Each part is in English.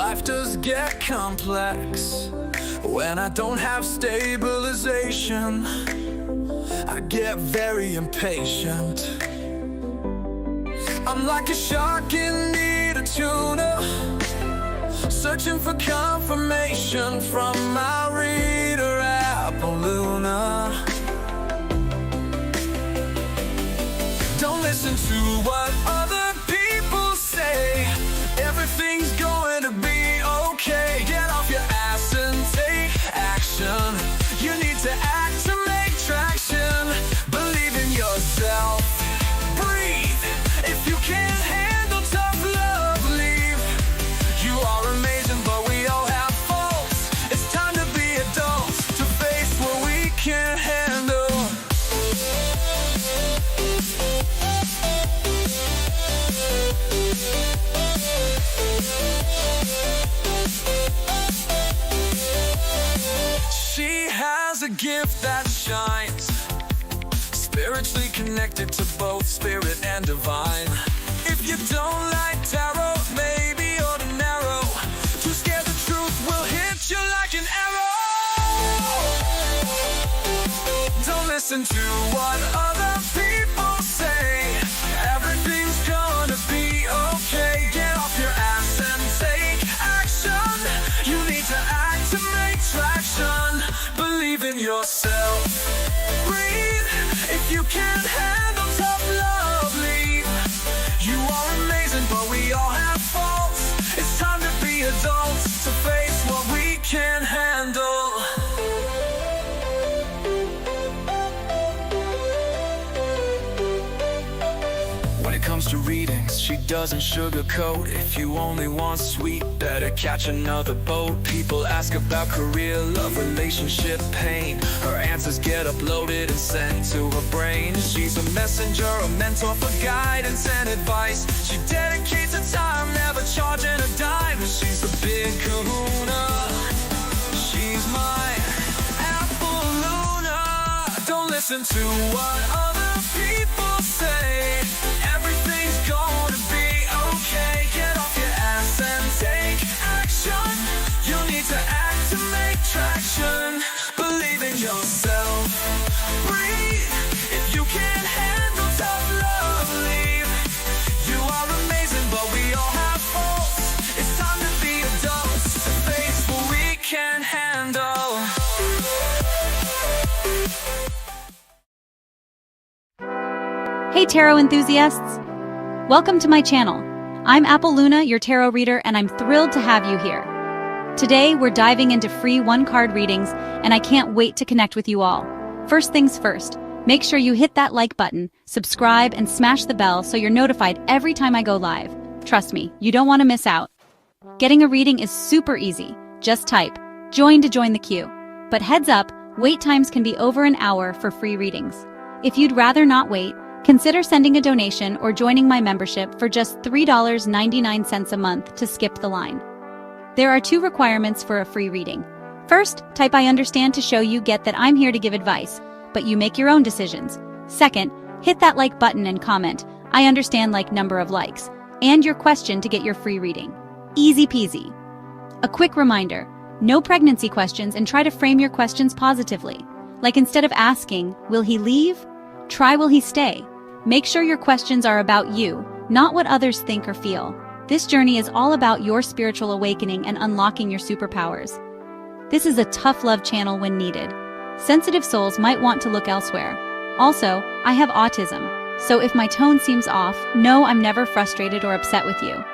Life does get complex when I don't have stabilization. I get very impatient. I'm like a shark in need of tuna, searching for confirmation from my reader Appaluna. Don't listen to what other people say. Everything's going to be okay. Get off your ass and take action. You need to act to make traction. Believe in yourself. Breathe. If you can't handle tough love, leave. You are amazing, but we all have faults. It's time to be adults, to face what we can't handle. She has a gift that shines, spiritually connected to both spirit and divine. If you don't like tarot, maybe you're the narrow. Too scared the truth will hit you like an arrow. Don't listen to what other people say. Everything's gonna be okay. Get off your ass and take action. You need to act to make traction. Believe in yourself. Breathe. If you can't handle tough love, leave. You are amazing, but we all have faults. It's time to be adults, to face what we can't handle. When it comes to readings, she doesn't sugarcoat. If you only want sweet, better catch another boat. People ask about career, love, relationship, pain. Her answers get uploaded and sent to her brain. She's a messenger, a mentor for guidance and advice. She dedicates her time, never charging a dime. She's a big kahuna. She's my Appaluna. Don't listen to what other people say. Everything's gonna be okay. Get off your ass and take action. You need to act to make traction. Believe in yourself. Breathe. If you can't handle tough love, leave. You are amazing, but we all have faults. It's time to be adults, to face what we can't handle. Hey tarot enthusiasts! Welcome to my channel. I'm Appaluna, your tarot reader, and I'm thrilled to have you here. Today, we're diving into free one-card readings, and I can't wait to connect with you all. First things first, make sure you hit that like button, subscribe, and smash the bell so you're notified every time I go live. Trust me, you don't want to miss out. Getting a reading is super easy. Just type "join" to join the queue. But heads up, wait times can be over an hour for free readings. If you'd rather not wait, consider sending a donation or joining my membership for just $3.99 a month to skip the line. There are 2 requirements for a free reading. First, type "I understand" to show you get that I'm here to give advice, but you make your own decisions. Second, hit that like button and comment "I understand" like number of likes, and your question to get your free reading. Easy peasy. A quick reminder, no pregnancy questions, and try to frame your questions positively. Like instead of asking, "Will he leave?" try "Will he stay?" Make sure your questions are about you, not what others think or feel. This journey is all about your spiritual awakening and unlocking your superpowers. This is a tough love channel when needed. Sensitive souls might want to look elsewhere. Also, I have autism, so if my tone seems off, know I'm never frustrated or upset with you.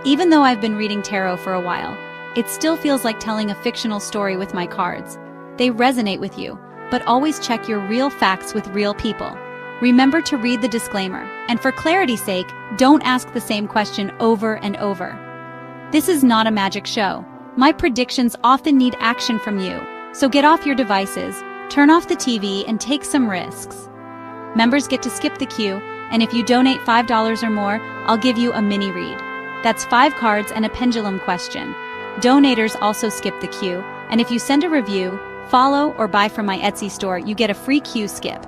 Even though I've been reading tarot for a while, it still feels like telling a fictional story with my cards. They resonate with you, but always check your real facts with real people. Remember to read the disclaimer, and for clarity's sake, don't ask the same question over and over. This is not a magic show. My predictions often need action from you, so get off your devices, turn off the TV, and take some risks. Members get to skip the queue, and if you donate $5 or more, I'll give you a mini read. That's 5 cards and a pendulum question. Donators also skip the queue, and if you send a review, follow, or buy from my Etsy store, you get a free queue skip.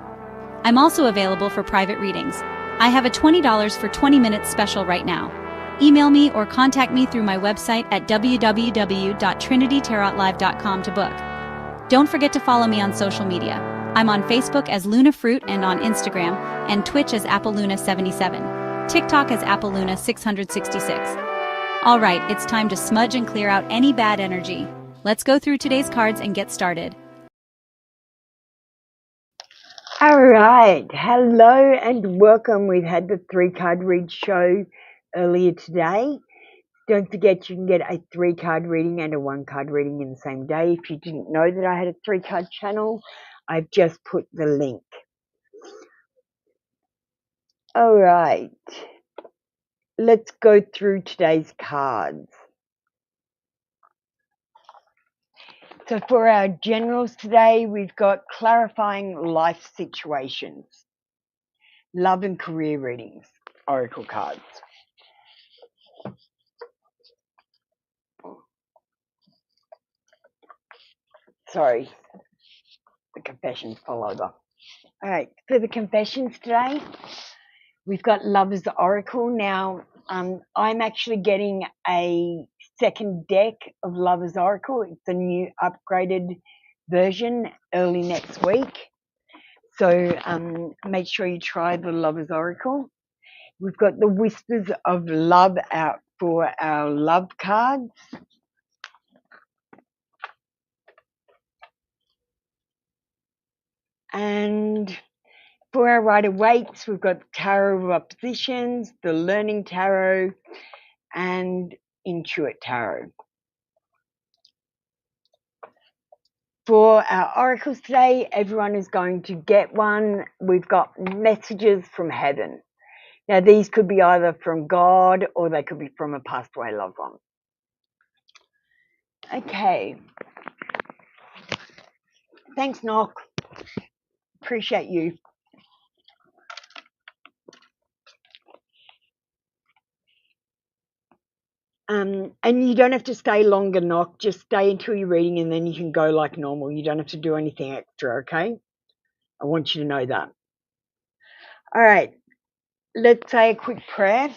I'm also available for private readings. I have a $20 for 20 minutes special right now. Email me or contact me through my website at www.trinitytarotlive.com to book. Don't forget to follow me on social media. I'm on Facebook as Luna Fruit and on Instagram, and Twitch as AppleLuna77. TikTok as AppleLuna666. All right, it's time to smudge and clear out any bad energy. Let's go through today's cards and get started. All right, hello and welcome. We've had the 3-card read show earlier today. Don't forget you can get a 3-card reading and a 1-card reading in the same day. If you didn't know that I had a 3-card channel, I've just put the link. All right, let's go through today's cards. So for our generals today, we've got clarifying life situations, love and career readings, oracle cards. Sorry, the confessions fall over. All right, for the confessions today, we've got Lover's Oracle. Now, I'm actually getting a second deck of Lover's Oracle. It's a new upgraded version early next week. So make sure you try the Lover's Oracle. We've got the Whispers of Love out for our love cards. And for our Rider-Waite's, we've got Tarot of Oppositions, the Learning Tarot, and Intuit Tarot. For our oracles today, everyone is going to get one. We've got messages from heaven. Now, these could be either from God or they could be from a passed away loved one. Okay. Thanks, Nock. Appreciate you. And you don't have to stay longer, Nock. Just stay until you're reading and then you can go like normal. You don't have to do anything extra, okay? I want you to know that. All right. Let's say a quick prayer.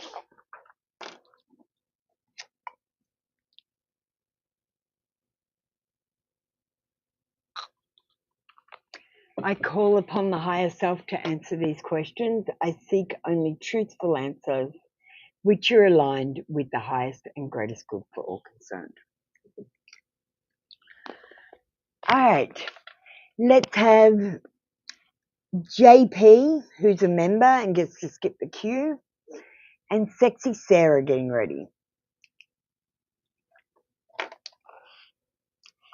I call upon the higher self to answer these questions. I seek only truthful answers which are aligned with the highest and greatest good for all concerned. All right, let's have JP, who's a member and gets to skip the queue, and Sexy Sarah getting ready.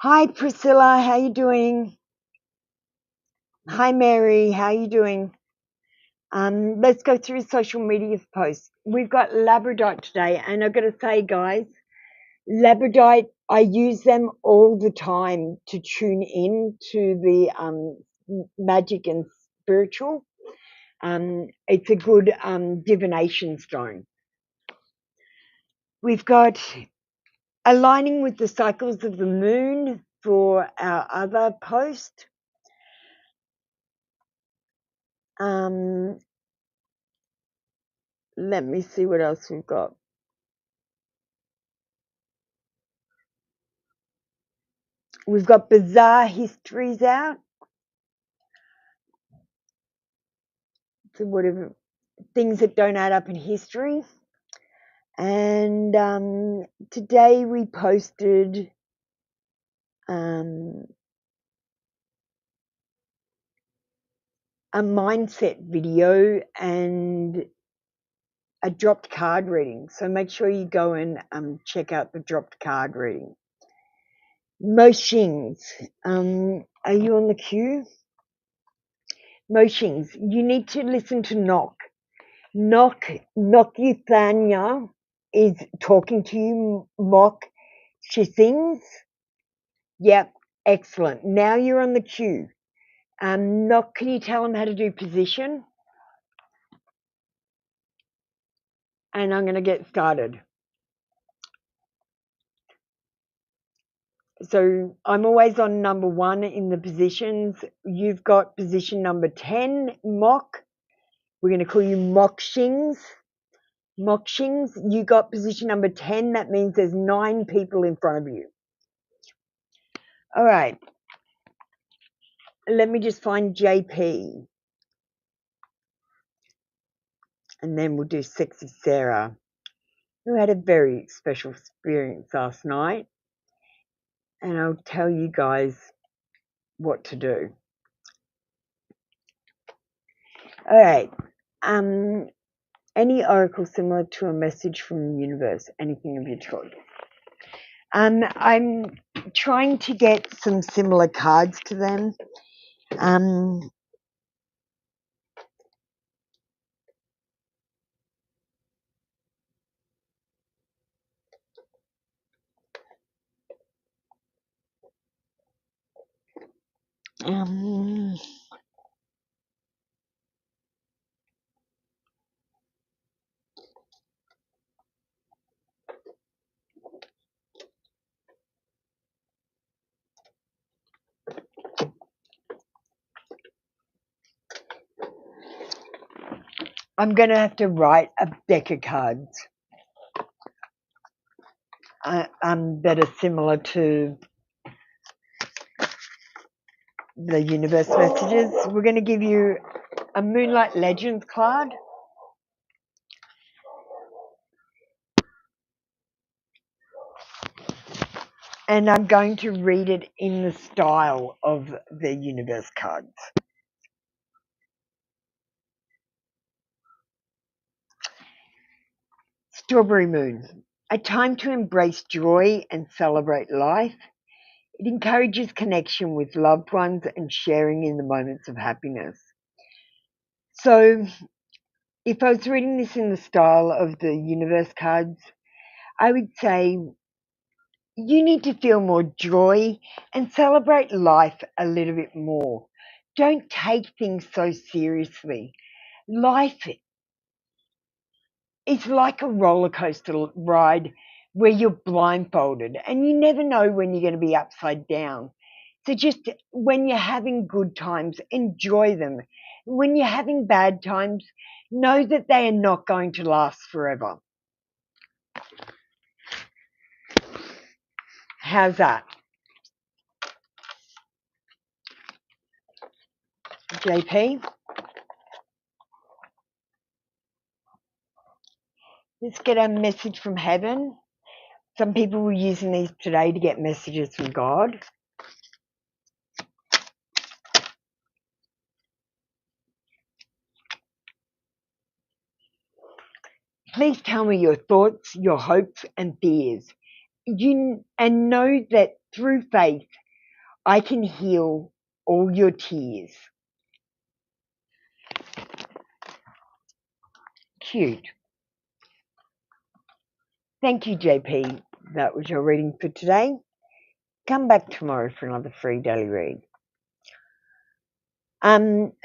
Hi, Priscilla, how you doing? Hi, Mary, how you doing? Let's go through social media posts. We've got Labradorite today, and I've got to say, guys, Labradorite, I use them all the time to tune in to the magic and spiritual. It's a good divination stone. We've got aligning with the cycles of the moon for our other post. Let me see what else we've got. We've got bizarre histories out. So whatever things that don't add up in history. And today we posted a mindset video and a dropped card reading. So make sure you go and check out the dropped card reading. Moshings, are you on the queue? Moshings, you need to listen to Nock. Nock Euthania is talking to you, Mock. She sings. Yep, excellent. Now you're on the queue. Nock, can you tell him how to do position? And I'm going to get started. So I'm always on number 1 in the positions. You've got position number 10, Mock. We're going to call you Mockshings. Mokshings, you got position number 10. That means there's 9 people in front of you. All right. Let me just find JP. And then we'll do Sexy Sarah, who had a very special experience last night. And I'll tell you guys what to do. All right. Any oracle similar to a message from the universe, anything of your choice. I'm trying to get some similar cards to them. I'm going to have to write a deck of cards that are similar to the universe messages. We're going to give you a Moonlight Legends card. And I'm going to read it in the style of the universe cards. Strawberry Moon, a time to embrace joy and celebrate life. It encourages connection with loved ones and sharing in the moments of happiness. So, if I was reading this in the style of the universe cards, I would say you need to feel more joy and celebrate life a little bit more. Don't take things so seriously. Life is like a roller coaster ride where you're blindfolded and you never know when you're going to be upside down. So just when you're having good times, enjoy them. When you're having bad times, know that they are not going to last forever. How's that? JP? Let's get a message from heaven. Some people were using these today to get messages from God. Please tell me your thoughts, your hopes and fears. And know that through faith, I can heal all your tears. Cute. Thank you, JP. That was your reading for today. Come back tomorrow for another free daily read.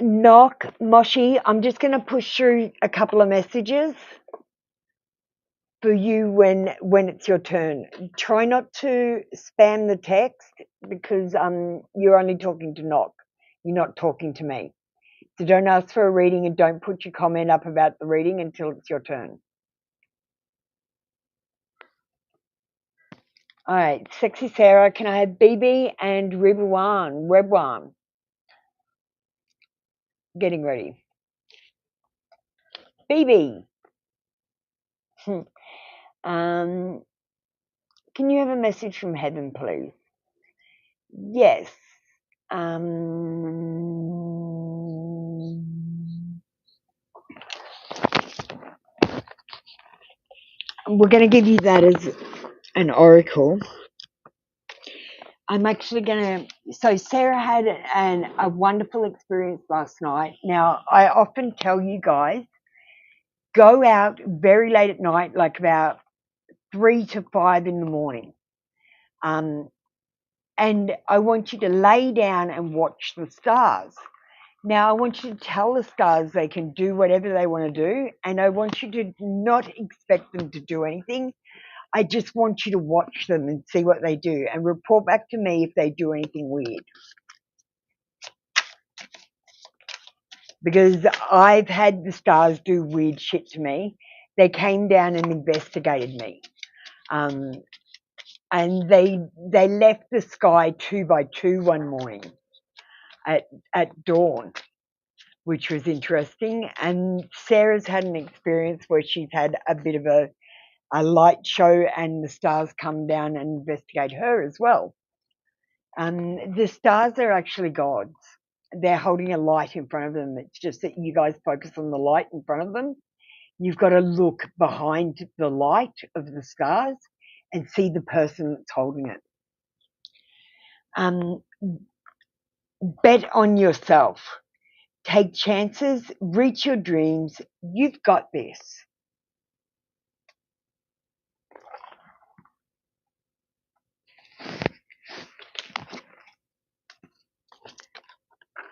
Knock, Moshi, I'm just going to push through a couple of messages for you when it's your turn. Try not to spam the text because you're only talking to Knock. You're not talking to me. So don't ask for a reading and don't put your comment up about the reading until it's your turn. All right, Sexy Sarah, can I have BB and Rebwan? Getting ready. BB. Can you have a message from heaven, please? Yes. We're going to give you that as an oracle. I'm actually going to... So Sarah had a wonderful experience last night. Now, I often tell you guys, go out very late at night, like about 3 to 5 in the morning. And I want you to lay down and watch the stars. Now, I want you to tell the stars they can do whatever they want to do, and I want you to not expect them to do anything. I just want you to watch them and see what they do and report back to me if they do anything weird. Because I've had the stars do weird shit to me, they came down and investigated me. And they left the sky 2 by 2 one morning at dawn, which was interesting. And Sarah's had an experience where she's had a bit of a light show, and the stars come down and investigate her as well. The stars are actually gods. They're holding a light in front of them. It's just that you guys focus on the light in front of them. You've got to look behind the light of the stars and see the person that's holding it. Bet on yourself. Take chances. Reach your dreams. You've got this.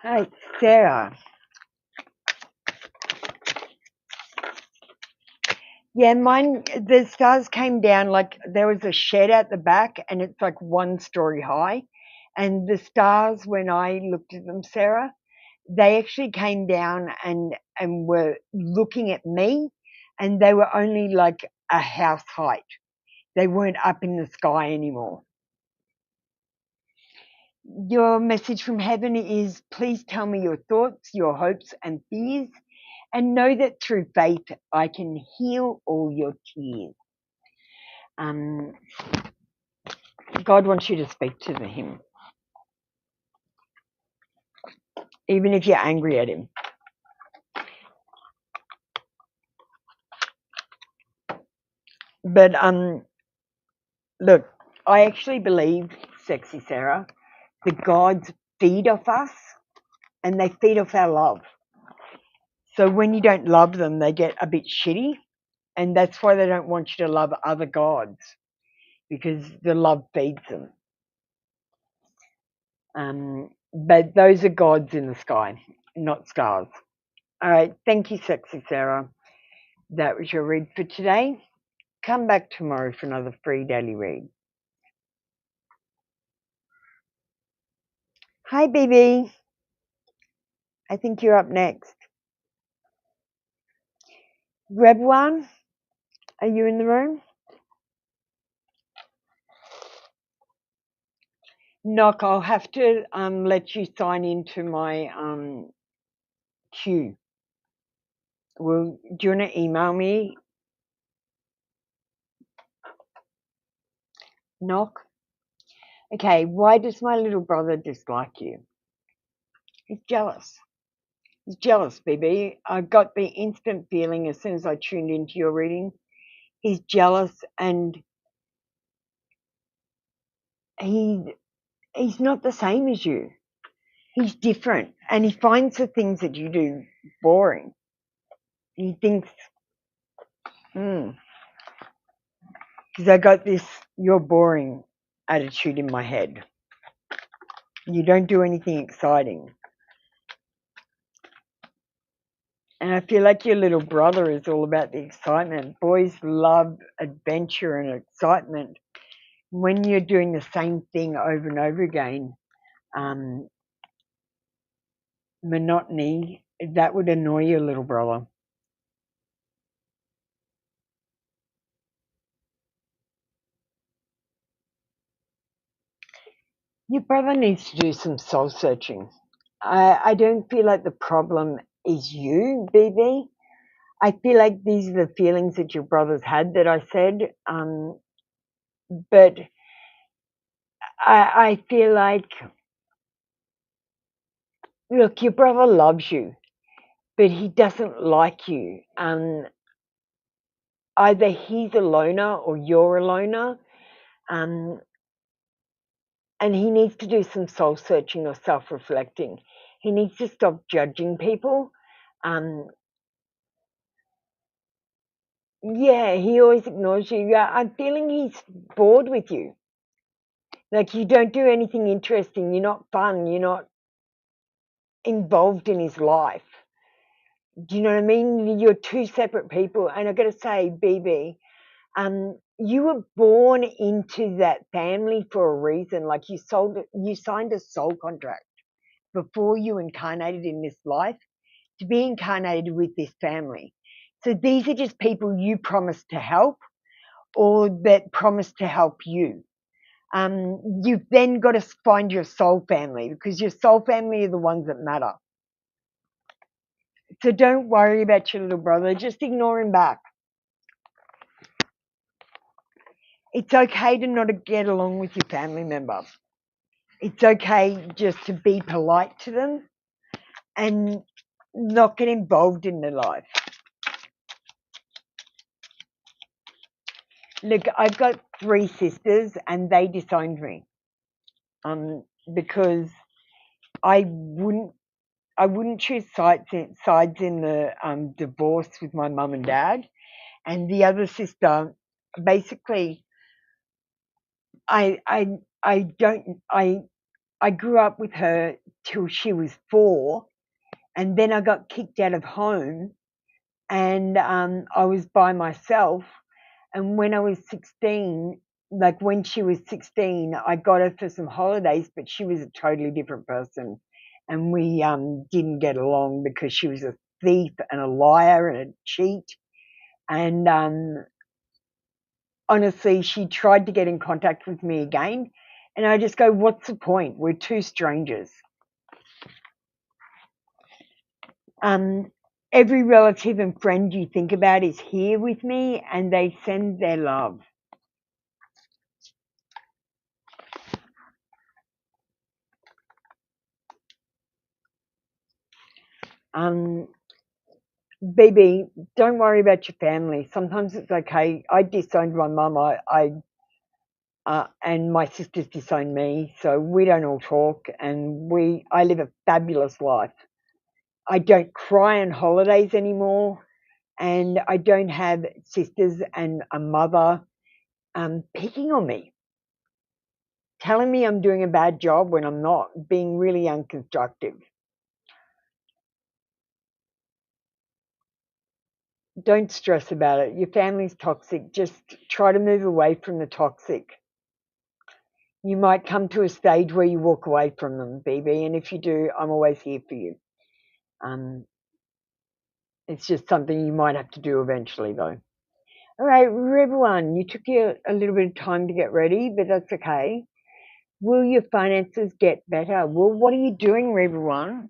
Hey, Sarah. Yeah, mine, the stars came down like there was a shed at the back, and it's like 1 story high. And the stars, when I looked at them, Sarah, they actually came down and were looking at me, and they were only like a house height. They weren't up in the sky anymore. Your message from heaven is, please tell me your thoughts, your hopes and fears, and know that through faith I can heal all your tears. God wants you to speak to him, even if you're angry at him. But look, I actually believe, Sexy Sarah, the gods feed off us, and they feed off our love. So when you don't love them, they get a bit shitty, and that's why they don't want you to love other gods, because the love feeds them. But those are gods in the sky, not stars. All right, thank you, Sexy Sarah. That was your read for today. Come back tomorrow for another free daily read. Hi, BB. I think you're up next. Grab one. Are you in the room? Knock, I'll have to let you sign into my queue. Do you want to email me? Knock. Okay, why does my little brother dislike you? He's jealous. He's jealous, BB. I got the instant feeling as soon as I tuned into your reading. He's jealous, and he's not the same as you. He's different, and he finds the things that you do boring. He thinks, because I got this "you're boring" attitude in my head. You don't do anything exciting. And I feel like your little brother is all about the excitement. Boys love adventure and excitement. When you're doing the same thing over and over again, monotony, that would annoy your little brother. Your brother needs to do some soul searching. I don't feel like the problem is you, BB. I feel like these are the feelings that your brother's had that I said. But I feel like, look, your brother loves you, but he doesn't like you. Either he's a loner or you're a loner. And he needs to do some soul searching or self-reflecting. He needs to stop judging people. Yeah, he always ignores you. Yeah, I'm feeling he's bored with you. Like, you don't do anything interesting. You're not fun. You're not involved in his life. Do you know what I mean? You're two separate people. And I've got to say, BB, you were born into that family for a reason. Like, you signed a soul contract before you incarnated in this life to be incarnated with this family. So these are just people you promised to help or that promised to help you. You've then got to find your soul family, because your soul family are the ones that matter. So don't worry about your little brother. Just ignore him back. It's okay to not get along with your family member. It's okay just to be polite to them and not get involved in their life. Look, I've got 3 sisters and they disowned me because I wouldn't choose sides in the divorce with my mum and dad. And the other sister, basically, I grew up with her till she was 4, and then I got kicked out of home, and I was by myself. And when I was 16, like when she was 16, I got her for some holidays, but she was a totally different person. And we didn't get along because she was a thief and a liar and a cheat. And honestly, she tried to get in contact with me again. And I just go, what's the point? We're 2 strangers. Every relative and friend you think about is here with me, and they send their love. BB, don't worry about your family. Sometimes it's okay. I disowned my mum. And my sisters disowned me, so we don't all talk. And I live a fabulous life. I don't cry on holidays anymore, and I don't have sisters and a mother picking on me, telling me I'm doing a bad job when I'm not, being really unconstructive. Don't stress about it. Your family's toxic. Just try to move away from the toxic. You might come to a stage where you walk away from them, BB, and if you do, I'm always here for you. It's just something you might have to do eventually, though. All right, everyone, you took you a little bit of time to get ready, but that's okay. Will your finances get better? Well, what are you doing, everyone,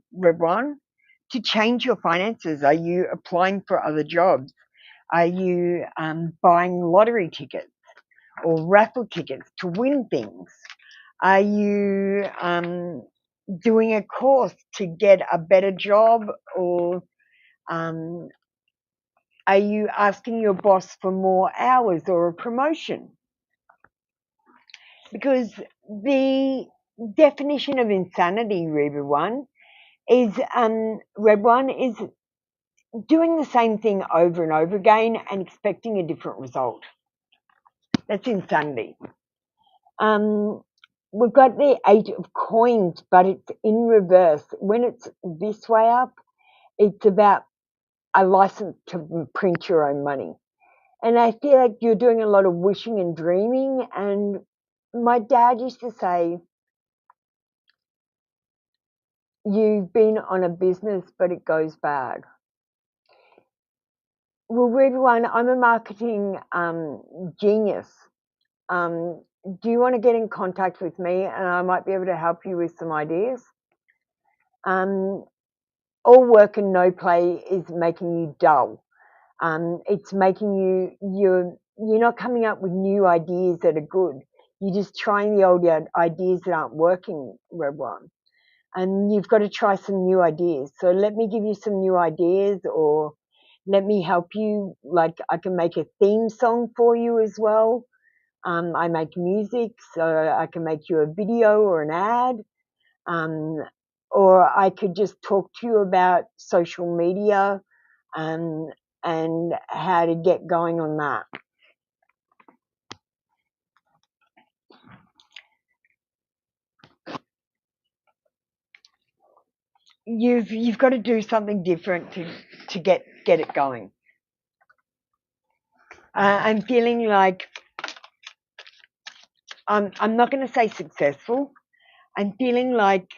to change your finances? Are you applying for other jobs? Are you buying lottery tickets or raffle tickets to win things? Are you doing a course to get a better job, or are you asking your boss for more hours or a promotion? Because the definition of insanity, everyone, is is doing the same thing over and over again and expecting a different result. That's insanity. We've got the 8 of coins, but it's in reverse. When it's this way up, it's about a license to print your own money. And I feel like you're doing a lot of wishing and dreaming. And my dad used to say, you've been on a business, but it goes bad. Well, everyone, I'm a marketing genius. Do you want to get in contact with me, and I might be able to help you with some ideas? All work and no play is making you dull. It's making you're not coming up with new ideas that are good. You're just trying the old ideas that aren't working, everyone. And you've got to try some new ideas. So let me give you some new ideas, or let me help you. Like, I can make a theme song for you as well. I make music, so I can make you a video or an ad. Or I could just talk to you about social media and how to get going on that. You've got to do something different to get it going. I'm feeling like I'm not going to say successful. I'm feeling like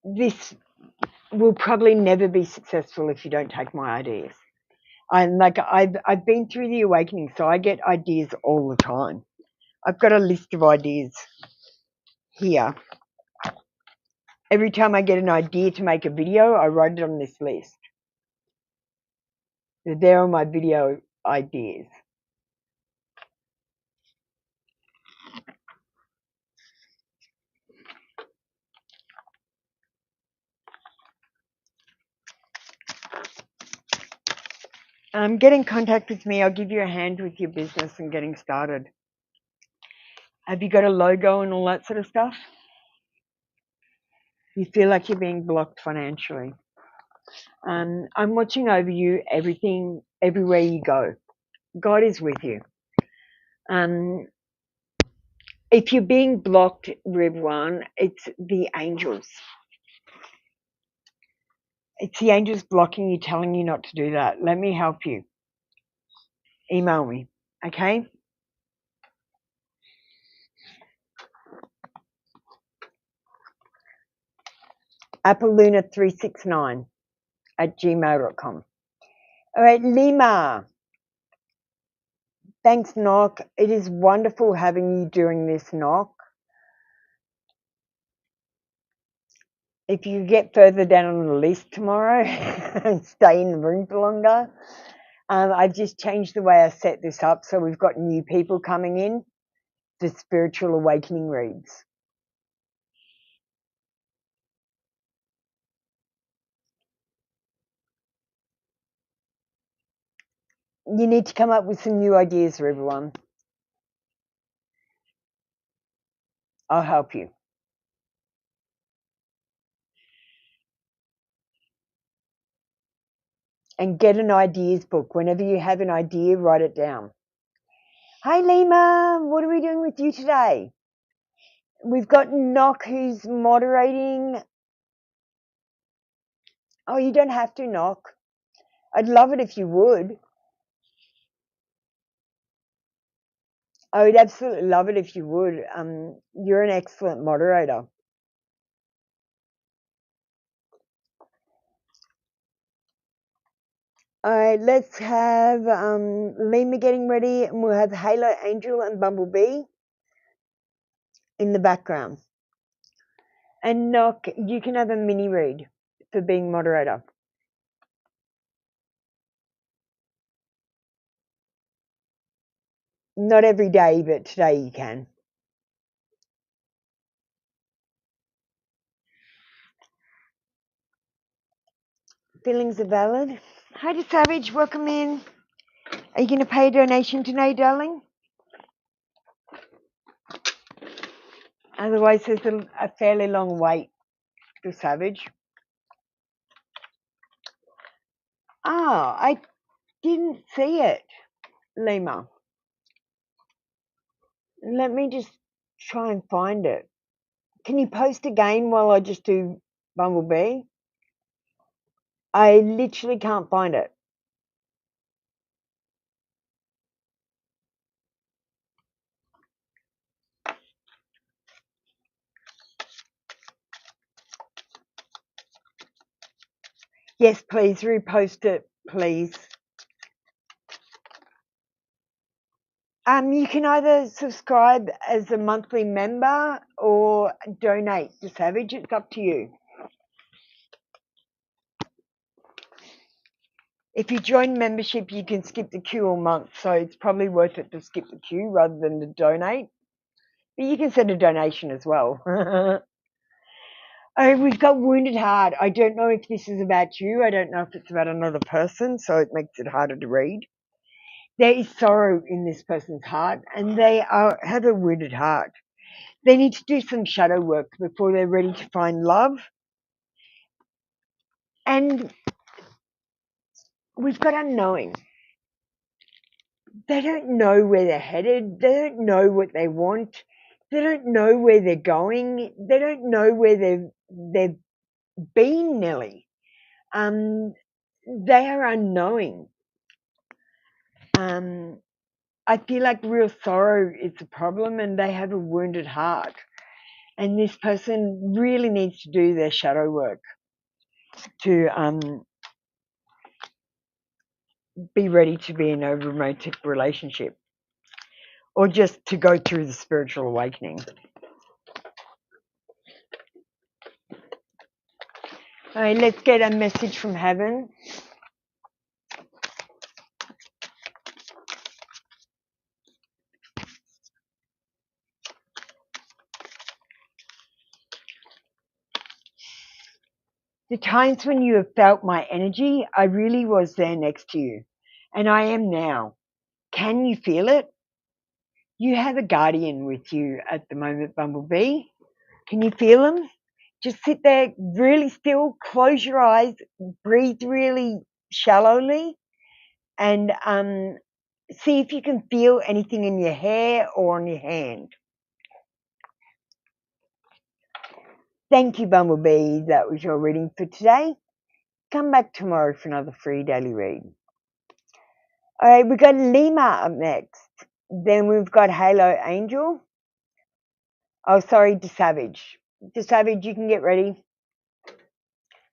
this will probably never be successful if you don't take my ideas. I've been through the awakening, so I get ideas all the time. I've got a list of ideas here. Every time I get an idea to make a video, I write it on this list. There are my video ideas. Get in contact with me. I'll give you a hand with your business and getting started. Have you got a logo and all that sort of stuff? You feel like you're being blocked financially. I'm watching over you, everything, everywhere you go. God is with you. If you're being blocked, everyone, it's the angels. It's the angels blocking you, telling you not to do that. Let me help you. Email me, okay? AppleLuna369 at gmail.com. All right, Lima. Thanks, Knock. It is wonderful having you doing this, Knock. If you get further down on the list tomorrow and stay in the room for longer, I've just changed the way I set this up, so we've got new people coming in for spiritual awakening reads. You need to come up with some new ideas for everyone. I'll help you. And get an ideas book. Whenever you have an idea, write it down. Hi, Lima. What are we doing with you today? We've got Knock who's moderating. Oh, you don't have to, Knock. I'd love it if you would. I would absolutely love it if you would. You're an excellent moderator. All right, let's have Lima getting ready, and we'll have Halo, Angel, and Bumblebee in the background. And Knock, you can have a mini read for being moderator. Not every day, but today you can. Feelings are valid. Hi to Savage, welcome in. Are you going to pay a donation today, darling? Otherwise, there's a fairly long wait to Savage. Ah, I didn't see it, Lima. Let me just try and find it. Can you post again while I just do Bumblebee? I literally can't find it. Yes, please repost it, please. You can either subscribe as a monthly member or donate to Savage. It's up to you. If you join membership, you can skip the queue all month, so it's probably worth it to skip the queue rather than to donate. But you can send a donation as well. Oh, we've got Wounded Heart. I don't know if this is about you. I don't know if it's about another person, so it makes it harder to read. There is sorrow in this person's heart, and they have a wounded heart. They need to do some shadow work before they're ready to find love. And we've got unknowing. They don't know where they're headed. They don't know what they want. They don't know where they're going. They don't know where they've been, Nelly. They are unknowing. I feel like real sorrow is a problem, and they have a wounded heart. And this person really needs to do their shadow work. to be ready to be in a romantic relationship, or just to go through the spiritual awakening. All right, let's get a message from heaven. The times when you have felt my energy, I really was there next to you, and I am now. Can you feel it? You have a guardian with you at the moment, Bumblebee. Can you feel him? Just sit there really still, close your eyes, breathe really shallowly, and see if you can feel anything in your hair or on your hand. Thank you, Bumblebee. That was your reading for today. Come back tomorrow for another free daily read. All right, we've got Lima up next. Then we've got Halo Angel. Oh, sorry, DeSavage. DeSavage, you can get ready.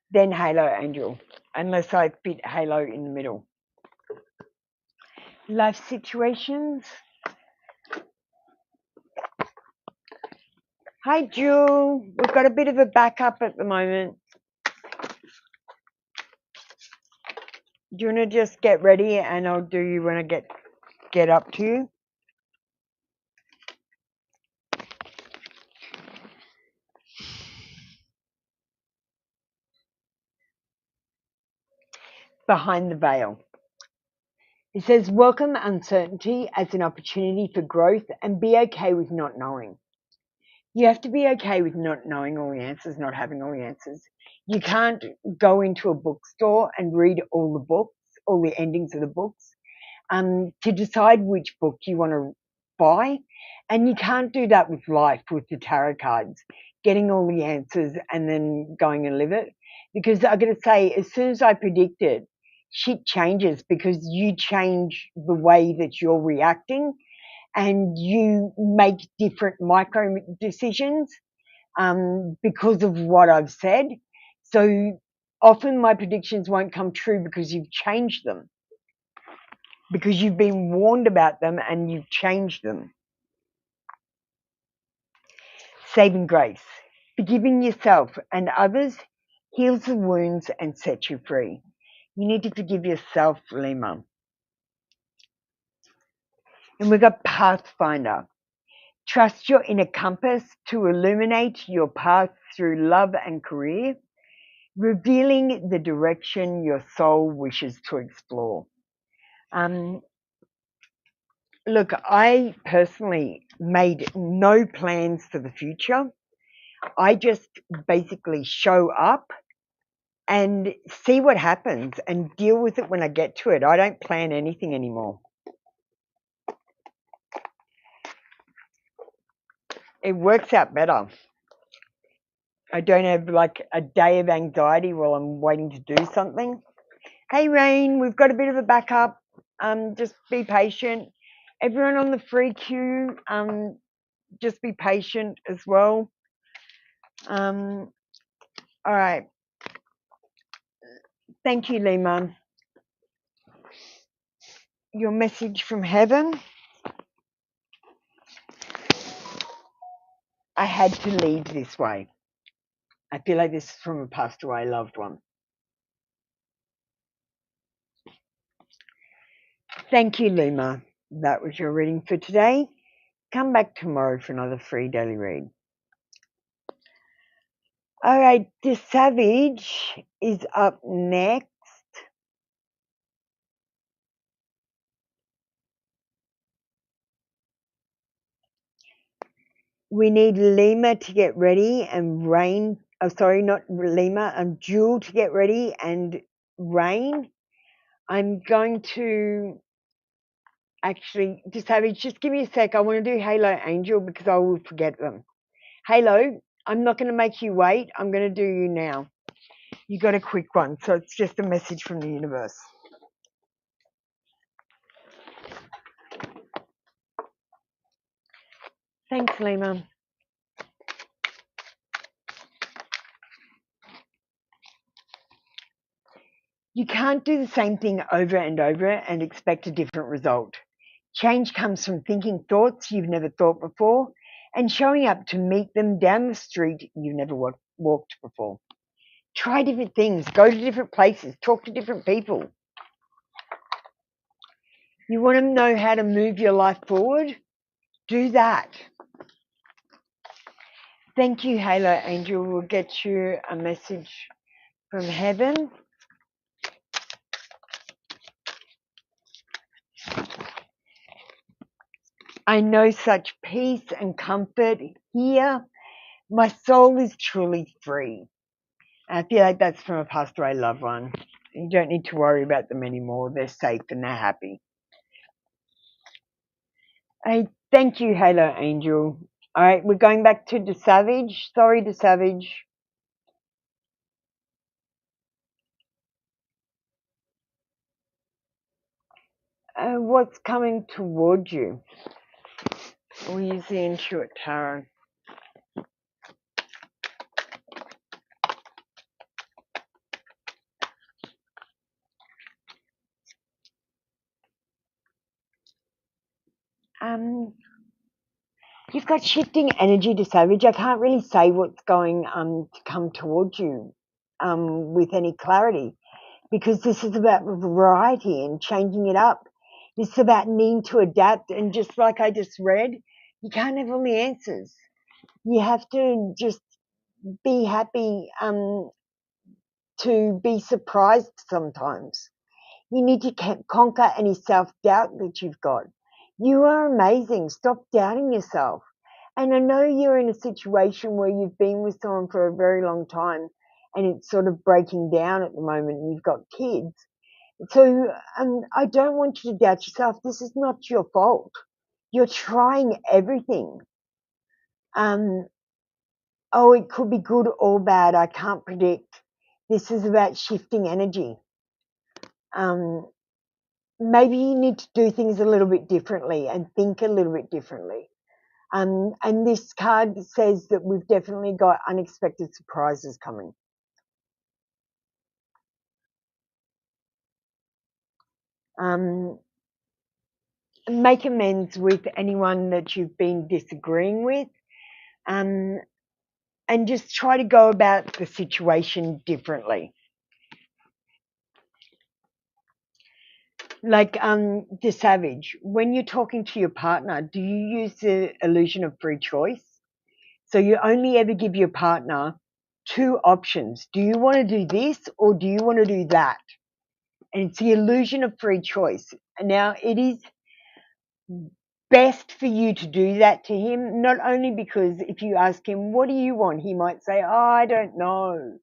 Then Halo Angel, unless I fit Halo in the middle. Life situations. Hi, Jewel. We've got a bit of a backup at the moment. Do you want to just get ready and I'll do you when I get up to you? Behind the veil. It says, welcome uncertainty as an opportunity for growth and be okay with not knowing. You have to be okay with not knowing all the answers, not having all the answers. You can't go into a bookstore and read all the books, all the endings of the books, to decide which book you want to buy. And you can't do that with life, with the tarot cards, getting all the answers and then going and live it. Because I got to say, as soon as I predict it, shit changes because you change the way that you're reacting and you make different micro decisions because of what I've said. So often my predictions won't come true because you've changed them, because you've been warned about them and you've changed them. Saving grace. Forgiving yourself and others heals the wounds and sets you free. You need to forgive yourself, Lima. And we've got Pathfinder. Trust your inner compass to illuminate your path through love and career, revealing the direction your soul wishes to explore. Look, I personally made no plans for the future. I just basically show up and see what happens and deal with it when I get to it. I don't plan anything anymore. It works out better. I don't have like a day of anxiety while I'm waiting to do something. Hey, Rain, we've got a bit of a backup. Just be patient. Everyone on the free queue, just be patient as well. All right. Thank you, Lima. Your message from heaven. I had to lead this way. I feel like this is from a passed away loved one. Thank you, Lima. That was your reading for today. Come back tomorrow for another free daily read. All right, the Savage is up next. We need Lima to get ready and Rain. Oh, sorry, not Lima. Jewel to get ready and Rain. I'm going to actually, Savage, just give me a sec. I want to do Halo Angel because I will forget them. Halo, I'm not going to make you wait. I'm going to do you now. You got a quick one, so it's just a message from the universe. Thanks, Lima. You can't do the same thing over and over and expect a different result. Change comes from thinking thoughts you've never thought before and showing up to meet them down the street you've never walked before. Try different things, go to different places, talk to different people. You want to know how to move your life forward? Do that. Thank you, Halo Angel. We'll get you a message from heaven. I know such peace and comfort here. My soul is truly free. I feel like that's from a passed away loved one. You don't need to worry about them anymore. They're safe and they're happy. I thank you, Halo Angel. All right, we're going back to the Savage. Sorry, the Savage. What's coming towards you? We'll use the Intuit Tarot. You've got shifting energy to Savage. I can't really say what's going to come towards you with any clarity, because this is about variety and changing it up. It's about needing to adapt, and just like I just read, you can't have all the answers. You have to just be happy to be surprised sometimes. You need to conquer any self-doubt that you've got. You are amazing. Stop doubting yourself. And I know you're in a situation where you've been with someone for a very long time and it's sort of breaking down at the moment and you've got kids. So I don't want you to doubt yourself. This is not your fault. You're trying everything. It could be good or bad. I can't predict. This is about shifting energy. Maybe you need to do things a little bit differently and think a little bit differently. And this card says that we've definitely got unexpected surprises coming. Make amends with anyone that you've been disagreeing with, and just try to go about the situation differently. Like the Savage, when you're talking to your partner, do you use the illusion of free choice? So you only ever give your partner two options. Do you want to do this or do you want to do that? And it's the illusion of free choice. Now, it is best for you to do that to him, not only because if you ask him, what do you want? He might say, oh, I don't know.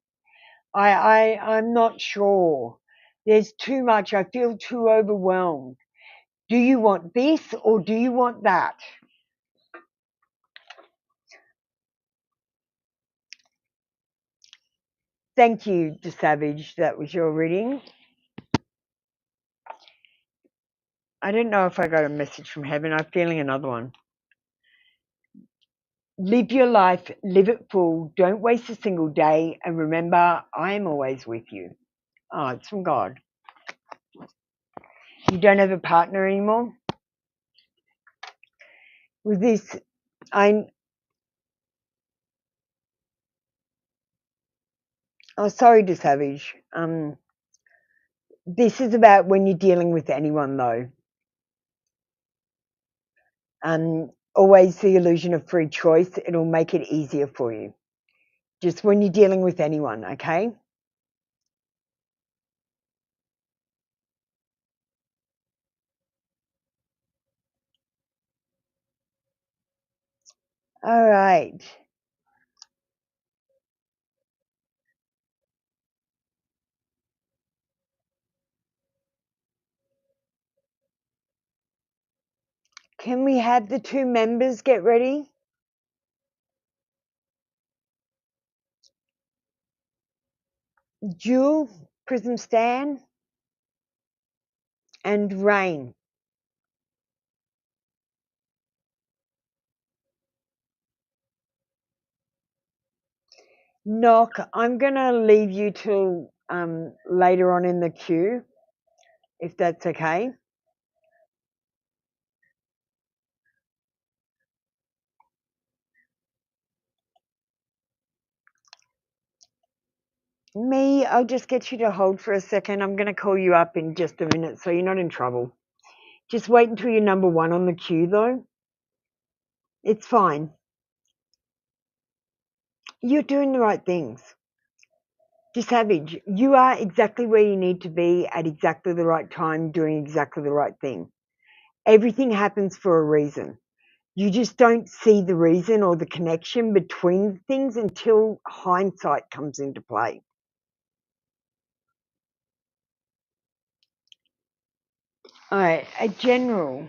I'm not sure. There's too much. I feel too overwhelmed. Do you want this or do you want that? Thank you, the Savage. That was your reading. I don't know if I got a message from heaven. I'm feeling another one. Live your life, live it full. Don't waste a single day. And remember, I am always with you. Oh, it's from God. You don't have a partner anymore? With this, sorry to Savage. This is about when you're dealing with anyone, though. Always the illusion of free choice. It'll make it easier for you. Just when you're dealing with anyone, okay? All right. Can we have the two members get ready? Jewel, Prism Stan, and Rain. Knock, I'm going to leave you till later on in the queue, if that's okay. Me, I'll just get you to hold for a second. I'm going to call you up in just a minute so you're not in trouble. Just wait until you're number one on the queue, though. It's fine. You're doing the right things. Savage, you are exactly where you need to be at exactly the right time, doing exactly the right thing. Everything happens for a reason. You just don't see the reason or the connection between things until hindsight comes into play. All right, a general.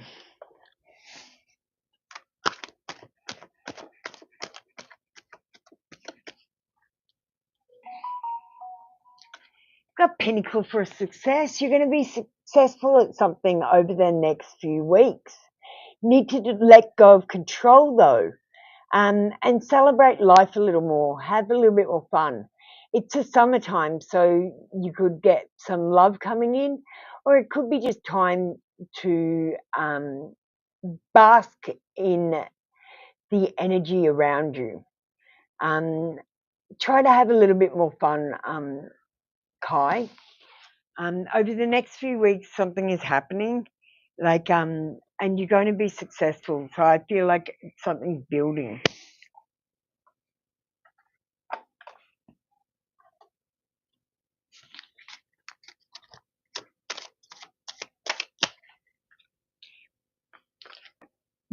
Got pinnacle for success. You're going to be successful at something over the next few weeks. Need to let go of control though, and celebrate life a little more. Have a little bit more fun. It's the summertime, so you could get some love coming in, or it could be just time to bask in the energy around you. Try to have a little bit more fun, Kai. Over the next few weeks, something is happening, and you're going to be successful. So I feel like something's building.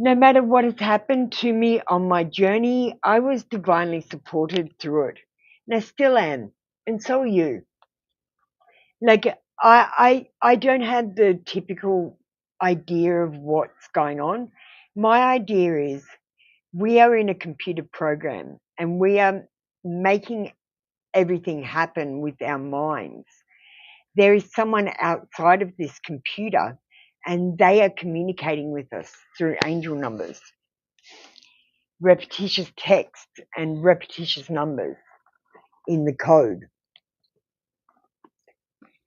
No matter what has happened to me on my journey, I was divinely supported through it, and I still am, and so are you. Like I don't have the typical idea of what's going on. My idea is we are in a computer program and we are making everything happen with our minds. There is someone outside of this computer and they are communicating with us through angel numbers, repetitious text and repetitious numbers in the code.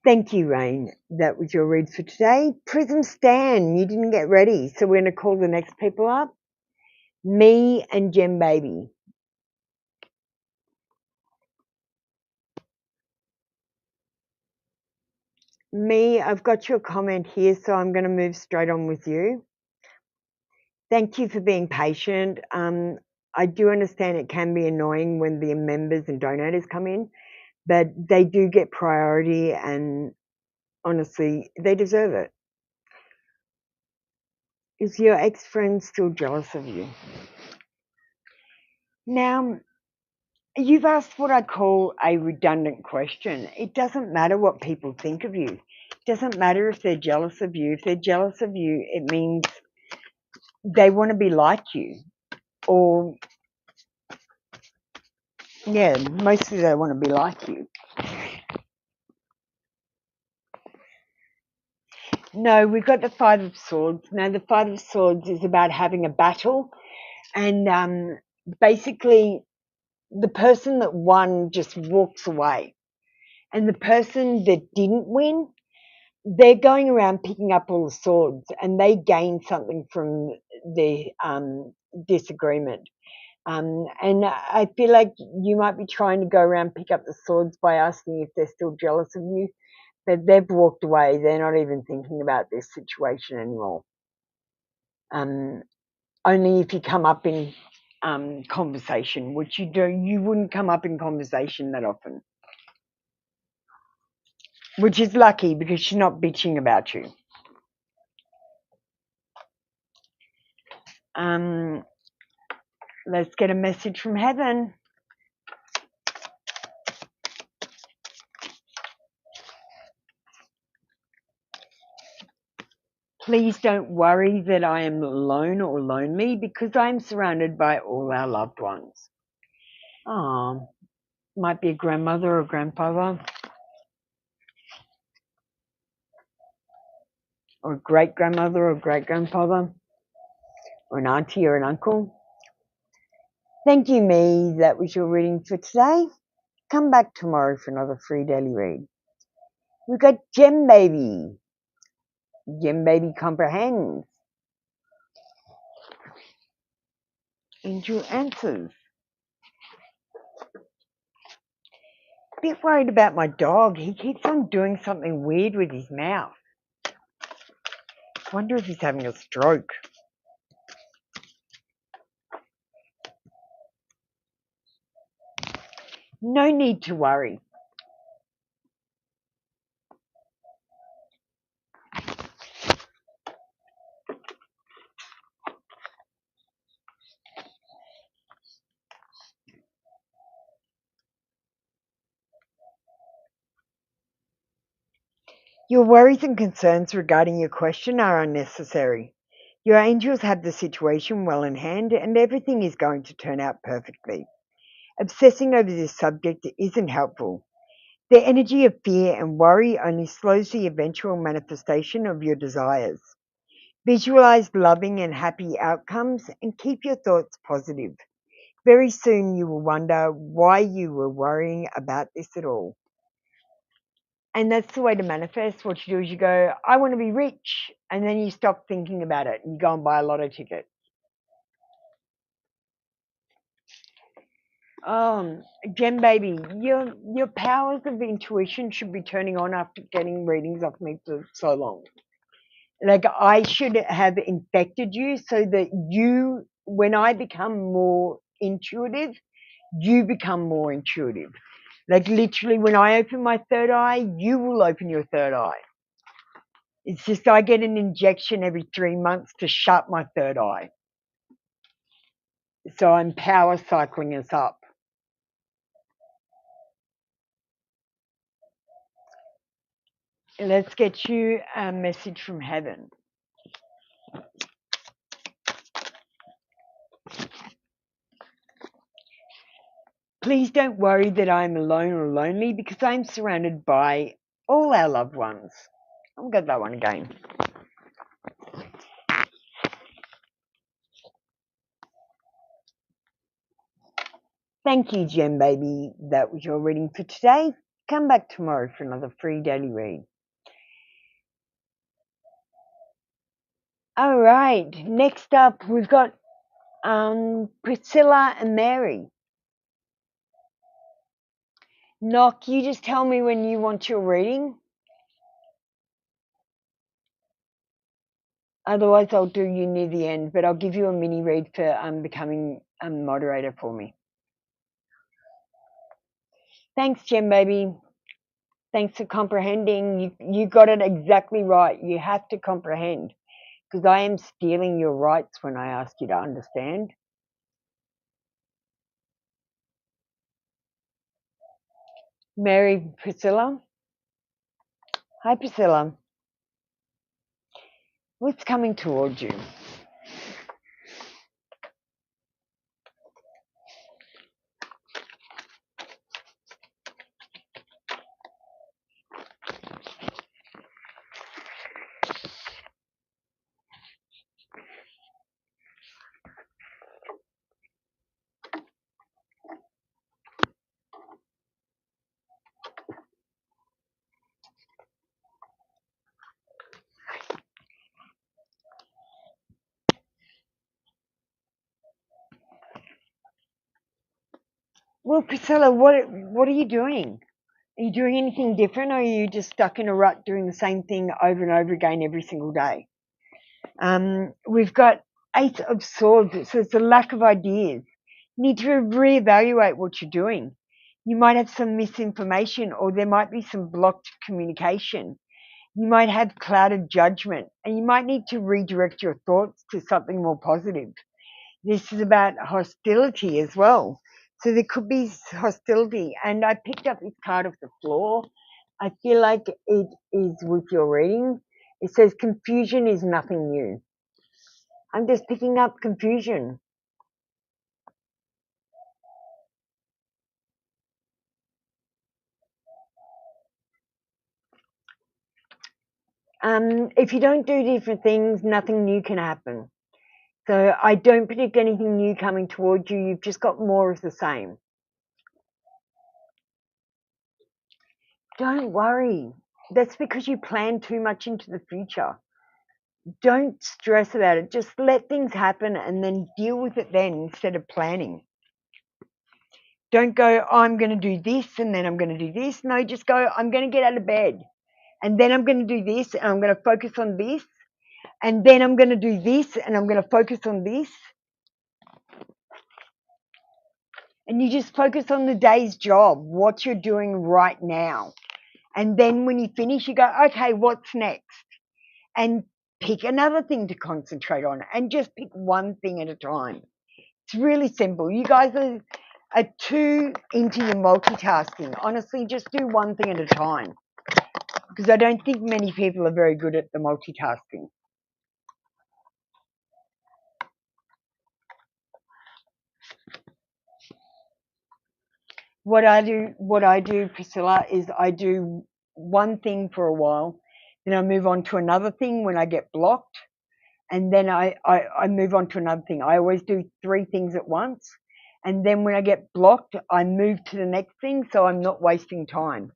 Thank you, Rain. That was your read for today. Prism Stan, you didn't get ready, so we're going to call the next people up. Me and Gem Baby. Me, I've got your comment here, so I'm going to move straight on with you. Thank you for being patient. I do understand it can be annoying when the members and donators come in, but they do get priority and honestly, they deserve it. Is your ex-friend still jealous of you? Now, you've asked what I call a redundant question. It doesn't matter what people think of you. It doesn't matter if they're jealous of you. If they're jealous of you, it means they want to be like you. Or, yeah, mostly they want to be like you. No, we've got the Five of Swords. Now, the Five of Swords is about having a battle. And basically, the person that won just walks away. And the person that didn't win, they're going around picking up all the swords and they gain something from the disagreement. And I feel like you might be trying to go around pick up the swords by asking if they're still jealous of you, but they've walked away. They're not even thinking about this situation anymore. Only if you come up in conversation, which you wouldn't come up in conversation that often. Which is lucky because she's not bitching about you. Let's get a message from heaven. Please don't worry that I am alone or lonely because I am surrounded by all our loved ones. Might be a grandmother or grandfather. Or a great-grandmother or great-grandfather. Or an auntie or an uncle. Thank you, Me. That was your reading for today. Come back tomorrow for another free daily read. We've got Gem Baby. Gem Baby comprehends. Angel answers. Bit worried about my dog. He keeps on doing something weird with his mouth. Wonder if he's having a stroke. No need to worry. Your worries and concerns regarding your question are unnecessary. Your angels have the situation well in hand and everything is going to turn out perfectly. Obsessing over this subject isn't helpful. The energy of fear and worry only slows the eventual manifestation of your desires. Visualize loving and happy outcomes and keep your thoughts positive. Very soon you will wonder why you were worrying about this at all. And that's the way to manifest. What you do is you go, I want to be rich. And then you stop thinking about it and you go and buy a lotto ticket. Gem Baby, your powers of intuition should be turning on after getting readings off me for so long. Like I should have infected you so that you, when I become more intuitive, you become more intuitive. Like literally when I open my third eye, you will open your third eye. It's just I get an injection every 3 months to shut my third eye. So I'm power cycling us up. Let's get you a message from heaven. Please don't worry that I'm alone or lonely because I'm surrounded by all our loved ones. I'll get that one again. Thank you, Gem Baby. That was your reading for today. Come back tomorrow for another free daily read. All right, next up we've got Priscilla and Mary. Knock, you just tell me when you want your reading. Otherwise, I'll do you near the end, but I'll give you a mini read for becoming a moderator for me. Thanks, Gem Baby. Thanks for comprehending. You got it exactly right. You have to comprehend because I am stealing your rights when I ask you to understand. Mary, Priscilla. Hi, Priscilla. What's coming towards you? Well, Priscilla, what are you doing? Are you doing anything different, or are you just stuck in a rut doing the same thing over and over again every single day? We've got Ace of Swords, so it's a lack of ideas. You need to reevaluate what you're doing. You might have some misinformation, or there might be some blocked communication. You might have clouded judgment, and you might need to redirect your thoughts to something more positive. This is about hostility as well. So there could be hostility. And I picked up this card off the floor. I feel like it is with your reading. It says confusion is nothing new. I'm just picking up confusion. If you don't do different things, nothing new can happen. So I don't predict anything new coming towards you. You've just got more of the same. Don't worry. That's because you plan too much into the future. Don't stress about it. Just let things happen and then deal with it then instead of planning. Don't go, oh, I'm going to do this and then I'm going to do this. No, just go, I'm going to get out of bed and then I'm going to do this and I'm going to focus on this and then I'm going to do this and I'm going to focus on this. And you just focus on the day's job, what you're doing right now. And then when you finish, you go, okay, what's next? And pick another thing to concentrate on and just pick one thing at a time. It's really simple. You guys are too into your multitasking. Honestly, just do one thing at a time. Because I don't think many people are very good at the multitasking. What I do, Priscilla, is I do one thing for a while, then I move on to another thing when I get blocked, and then I move on to another thing. I always do 3 things at once, and then when I get blocked, I move to the next thing so I'm not wasting time.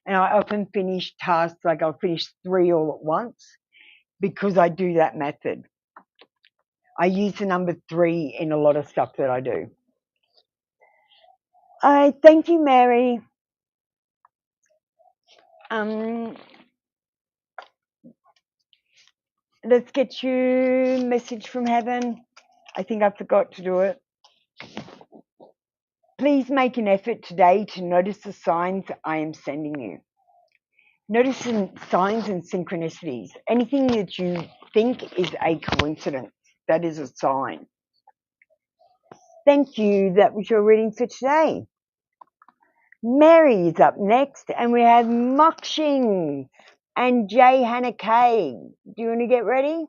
And I often finish tasks, like I'll finish 3 all at once because I do that method. I use the number 3 in a lot of stuff that I do. Thank you, Mary. Let's get you message from heaven. I think I forgot to do it. Please make an effort today to notice the signs I am sending you. Notice the signs and synchronicities. Anything that you think is a coincidence, that is a sign. Thank you. That was your reading for today. Mary is up next, and we have Mokshing and Jay Hannah K. Do you want to get ready?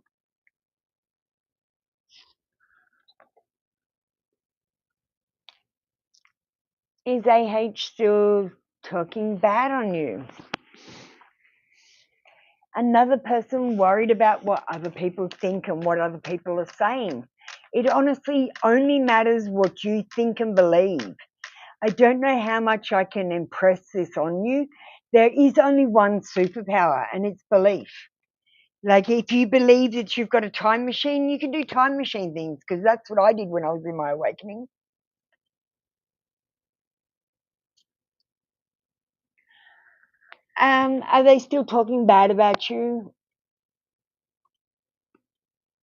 Is AH still talking bad on you? Another person worried about what other people think and what other people are saying. It honestly only matters what you think and believe. I don't know how much I can impress this on you. There is only one superpower, and it's belief. Like, if you believe that you've got a time machine, you can do time machine things, because that's what I did when I was in my awakening. Are they still talking bad about you?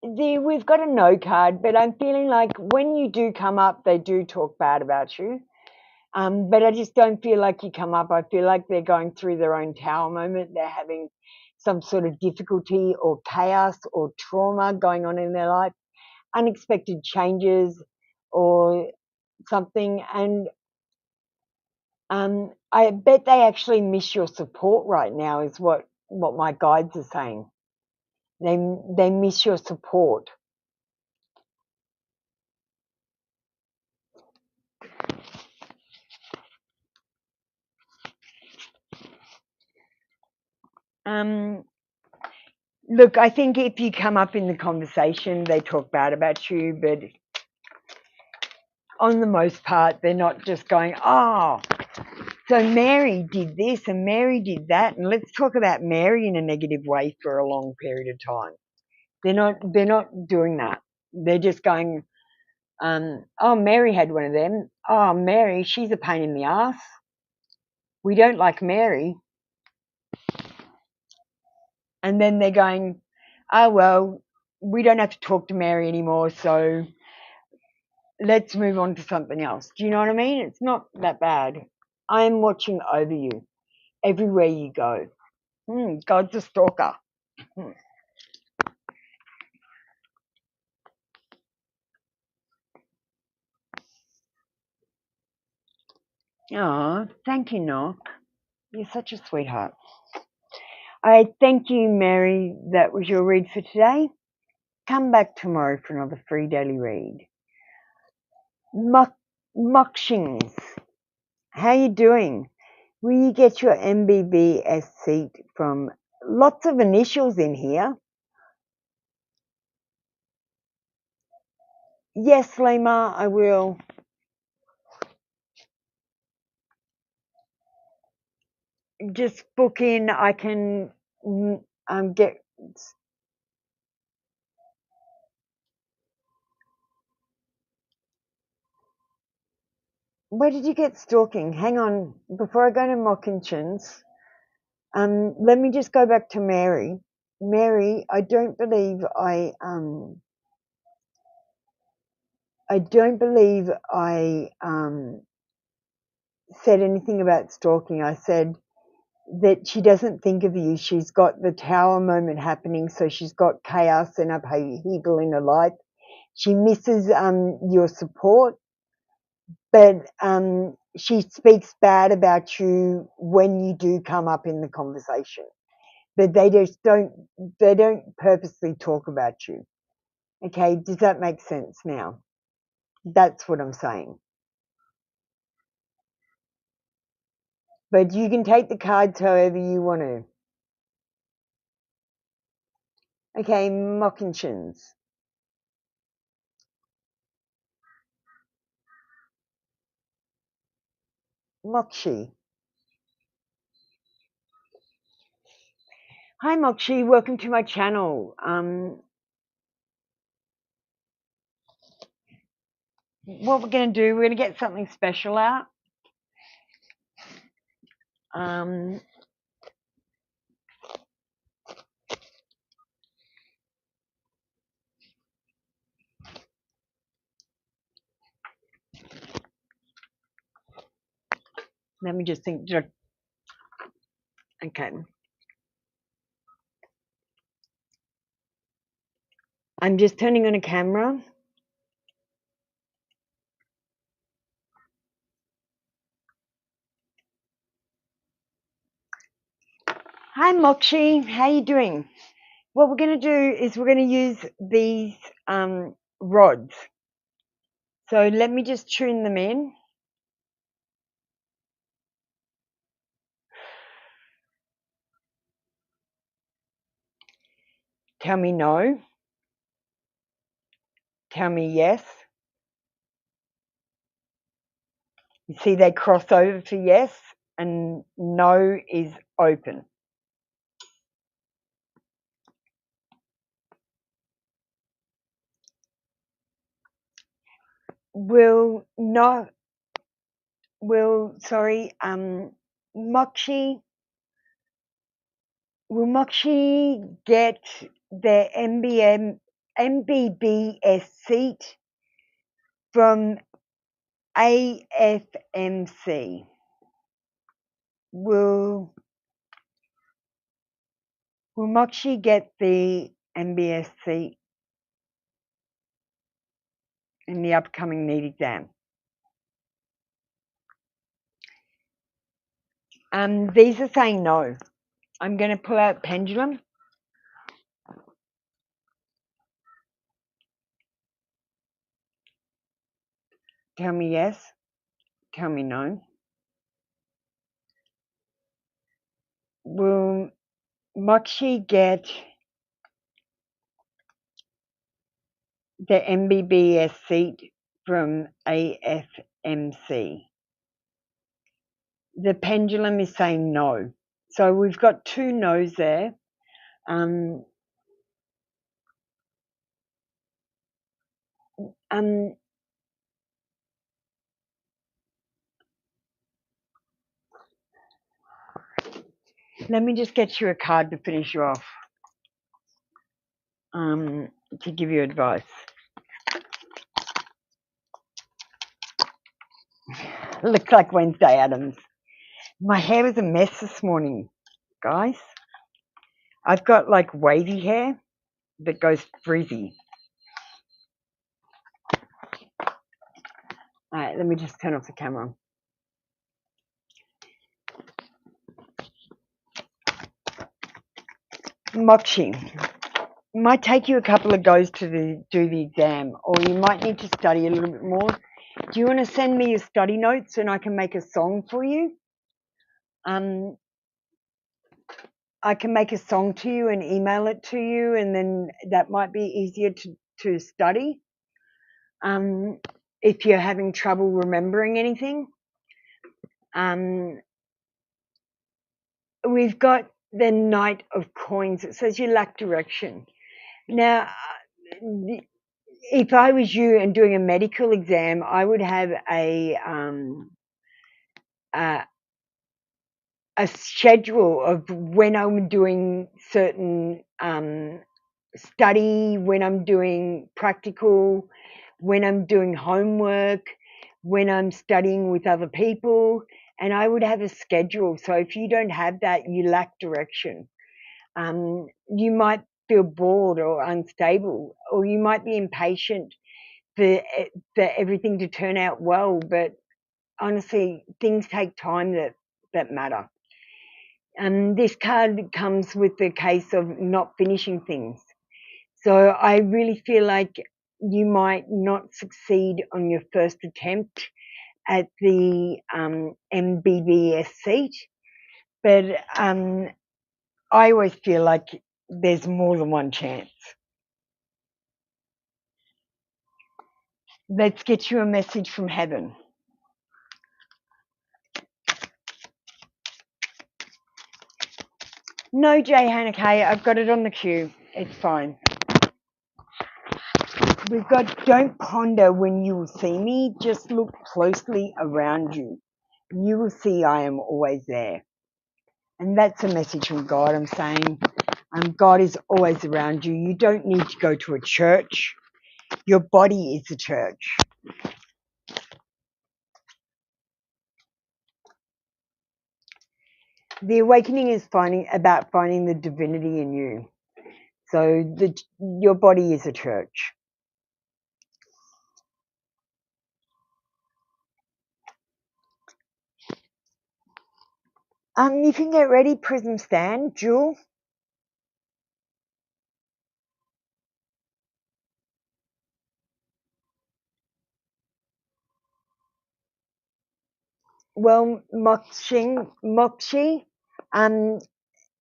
We've got a no card, but I'm feeling like when you do come up, they do talk bad about you. But I just don't feel like you come up. I feel like they're going through their own tower moment. They're having some sort of difficulty or chaos or trauma going on in their life, unexpected changes or something. And I bet they actually miss your support right now, is what my guides are saying. They miss your support. Look, I think if you come up in the conversation, they talk bad about you, but on the most part, they're not just going, oh, so Mary did this and Mary did that, and let's talk about Mary in a negative way for a long period of time. They're not doing that. They're just going, oh, Mary had one of them. Oh, Mary, she's a pain in the ass. We don't like Mary. And then they're going, oh, well, we don't have to talk to Mary anymore, so let's move on to something else. Do you know what I mean? It's not that bad. I am watching over you everywhere you go. God's a stalker. Oh, thank you, Nock. You're such a sweetheart. I thank you, Mary. That was your read for today. Come back tomorrow for another free daily read. Mokshings, how you doing? Will you get your MBBS seat from lots of initials in here? Yes, Lima, I will. just book in. I can get. Where did you get stalking? Hang on, before I go to Mockinchins, let me just go back to Mary. Mary, I don't believe I said anything about stalking. I said that she doesn't think of you. She's got the tower moment happening, so she's got chaos and upheaval in her life. She misses your support, but she speaks bad about you when you do come up in the conversation. But they don't purposely talk about you. Okay, does that make sense now? That's what I'm saying. But you can take the cards however you want to. Okay, Mockinchins. Mokshi. Hi Mokshi, welcome to my channel. What we're going to do, we're going to get something special out. Let me just think. Okay. I'm just turning on a camera. Hi Mokshi, how you doing? What we're going to do is we're going to use these rods. So let me just tune them in. Tell me no. Tell me yes. You see they cross over for yes, and no is open. Mokshi, will Mokshi get their MBBS seat from AFMC? Will Mokshi get the MBS seat in the upcoming NEET exam? These are saying no. I'm going to pull out pendulum. Tell me yes. Tell me no. Will Mokshi get the MBBS seat from AFMC? The pendulum is saying no. So we've got two no's there. Let me just get you a card to finish you off, to give you advice. Looks like Wednesday Addams. My hair was a mess this morning, guys. I've got like wavy hair that goes frizzy. All right, let me just turn off the camera. Mokshi, might take you a couple of goes to do the exam, or you might need to study a little bit more. Do you want to send me your study notes and I can make a song for you? I can make a song to you and email it to you, and then that might be easier to study. If you're having trouble remembering anything. we've got the Knight of Coins. It says you lack direction. Now, if I was you and doing a medical exam, I would have a schedule of when I'm doing certain study, when I'm doing practical, when I'm doing homework, when I'm studying with other people, and I would have a schedule. So if you don't have that, you lack direction. You might feel bored or unstable, or you might be impatient for everything to turn out well. But honestly, things take time that matter. This card comes with the case of not finishing things. So I really feel like you might not succeed on your first attempt at the MBBS seat, but I always feel like there's more than one chance. Let's get you a message from heaven. No, Jay Hanakay, I've got it on the queue. It's fine. We've got don't ponder when you will see me, just look closely around you. You will see I am always there. And that's a message from God. I'm saying God is always around you. You don't need to go to a church. Your body is the church. The awakening is about finding the divinity in you. So your body is a church. You can get ready, Prism Stand, Jewel. Well, Mokshi,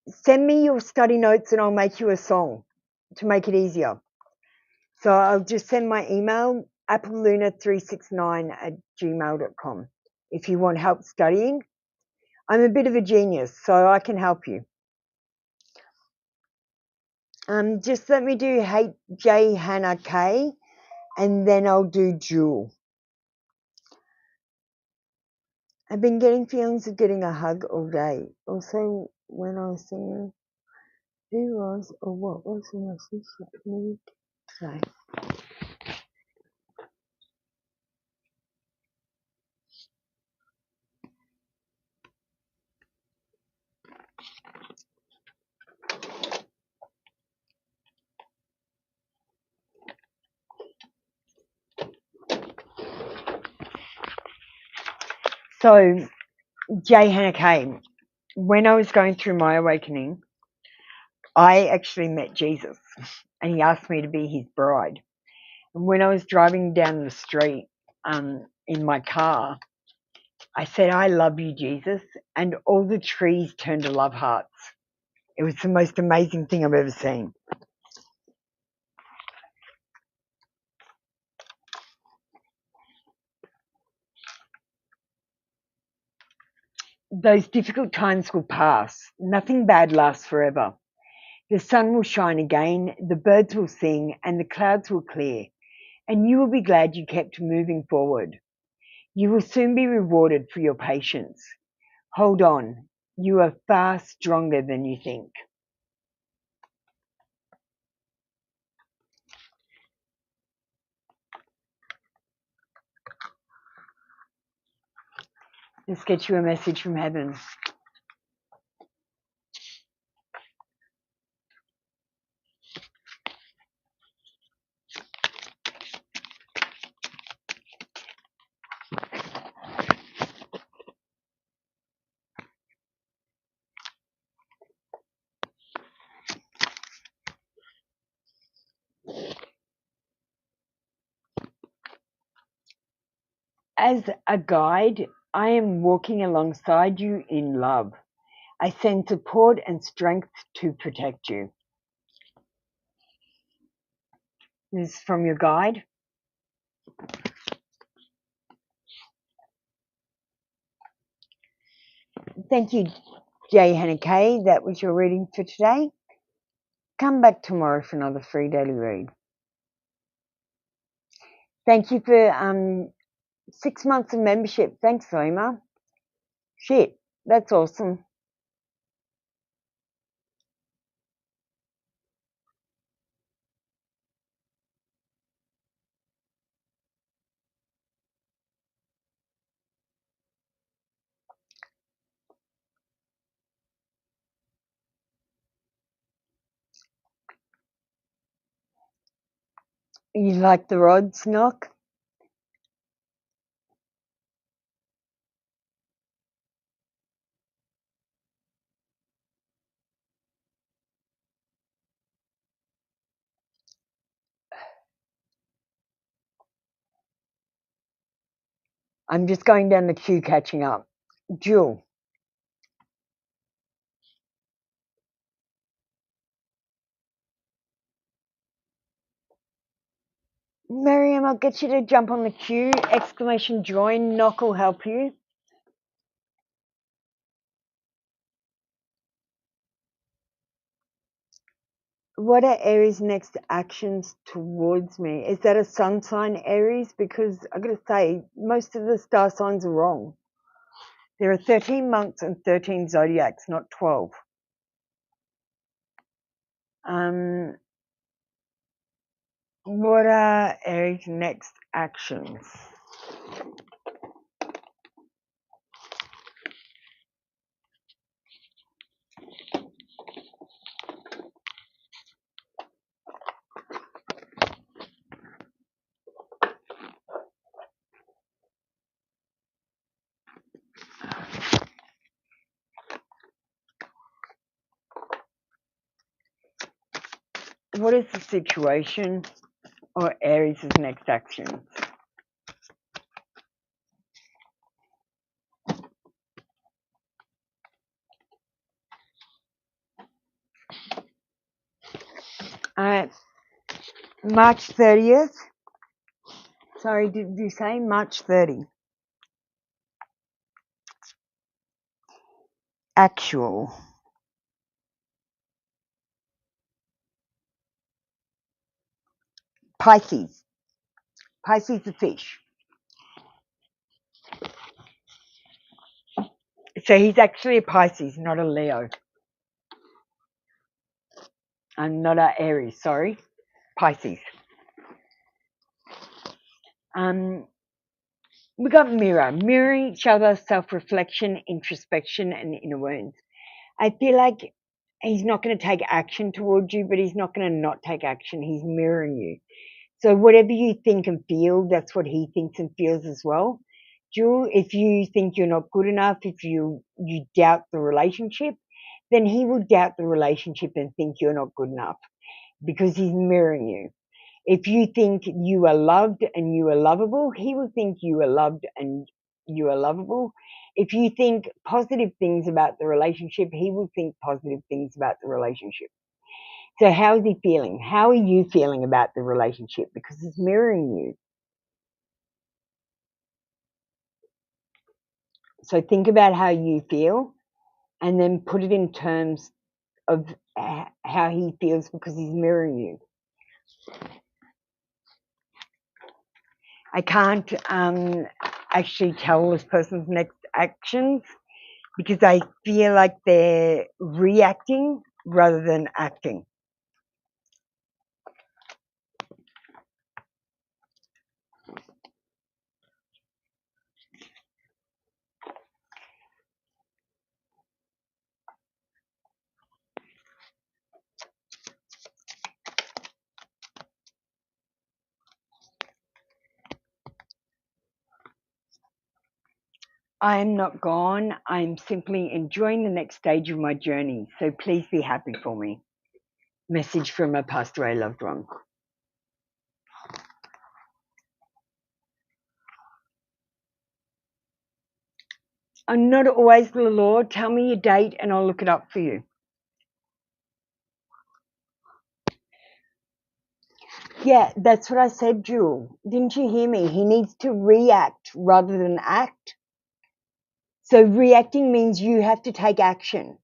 send me your study notes and I'll make you a song to make it easier. So I'll just send my email, appleluna369@gmail.com. If you want help studying, I'm a bit of a genius, so I can help you. Just let me do J Hannah K, and then I'll do Jewel. I've been getting feelings of getting a hug all day. Also, when I was singing, who was or what was the message that needed today? So, Jay Hannah K, when I was going through my awakening, I actually met Jesus and he asked me to be his bride. And when I was driving down the street in my car, I said, I love you, Jesus. And all the trees turned to love hearts. It was the most amazing thing I've ever seen. Those difficult times will pass. Nothing bad lasts forever. The sun will shine again, the birds will sing, and the clouds will clear. And you will be glad you kept moving forward. You will soon be rewarded for your patience. Hold on. You are far stronger than you think. Let's get you a message from heaven. As a guide, I am walking alongside you in love. I send support and strength to protect you. This is from your guide. Thank you, J. Hannah K, that was your reading for today. Come back tomorrow for another free daily read. Thank you for 6 months of membership. Thanks, Lima. Shit, that's awesome. You like the rods, Knock? I'm just going down the queue catching up. Jewel. Miriam, I'll get you to jump on the queue. Exclamation join. Knock will help you. What are Aries' next actions towards me? Is that a sun sign, Aries? Because I've got to say, most of the star signs are wrong. There are 13 months and 13 zodiacs, not 12. What are Aries' next actions? What is the situation or Aries' next actions? March 30th. Sorry, did you say March 30? Actual. Pisces. Pisces the fish. So he's actually a Pisces, not a Leo. And not a Aries, sorry. Pisces. We got mirror. Mirroring each other, self-reflection, introspection, and inner wounds. I feel like he's not going to take action towards you, but he's not going to not take action. He's mirroring you. So whatever you think and feel, that's what he thinks and feels as well. Jewel, if you think you're not good enough, if you doubt the relationship, then he will doubt the relationship and think you're not good enough because he's mirroring you. If you think you are loved and you are lovable, he will think you are loved and you are lovable. If you think positive things about the relationship, he will think positive things about the relationship. So how is he feeling? How are you feeling about the relationship? Because it's mirroring you. So think about how you feel and then put it in terms of how he feels because he's mirroring you. I can't actually tell this person's next actions because I feel like they're reacting rather than acting. I am not gone. I'm simply enjoying the next stage of my journey. So please be happy for me. Message from a passed away loved one. I'm not always the Lord. Tell me your date and I'll look it up for you. Yeah, that's what I said, Jewel. Didn't you hear me? He needs to react rather than act. So reacting means you have to take action.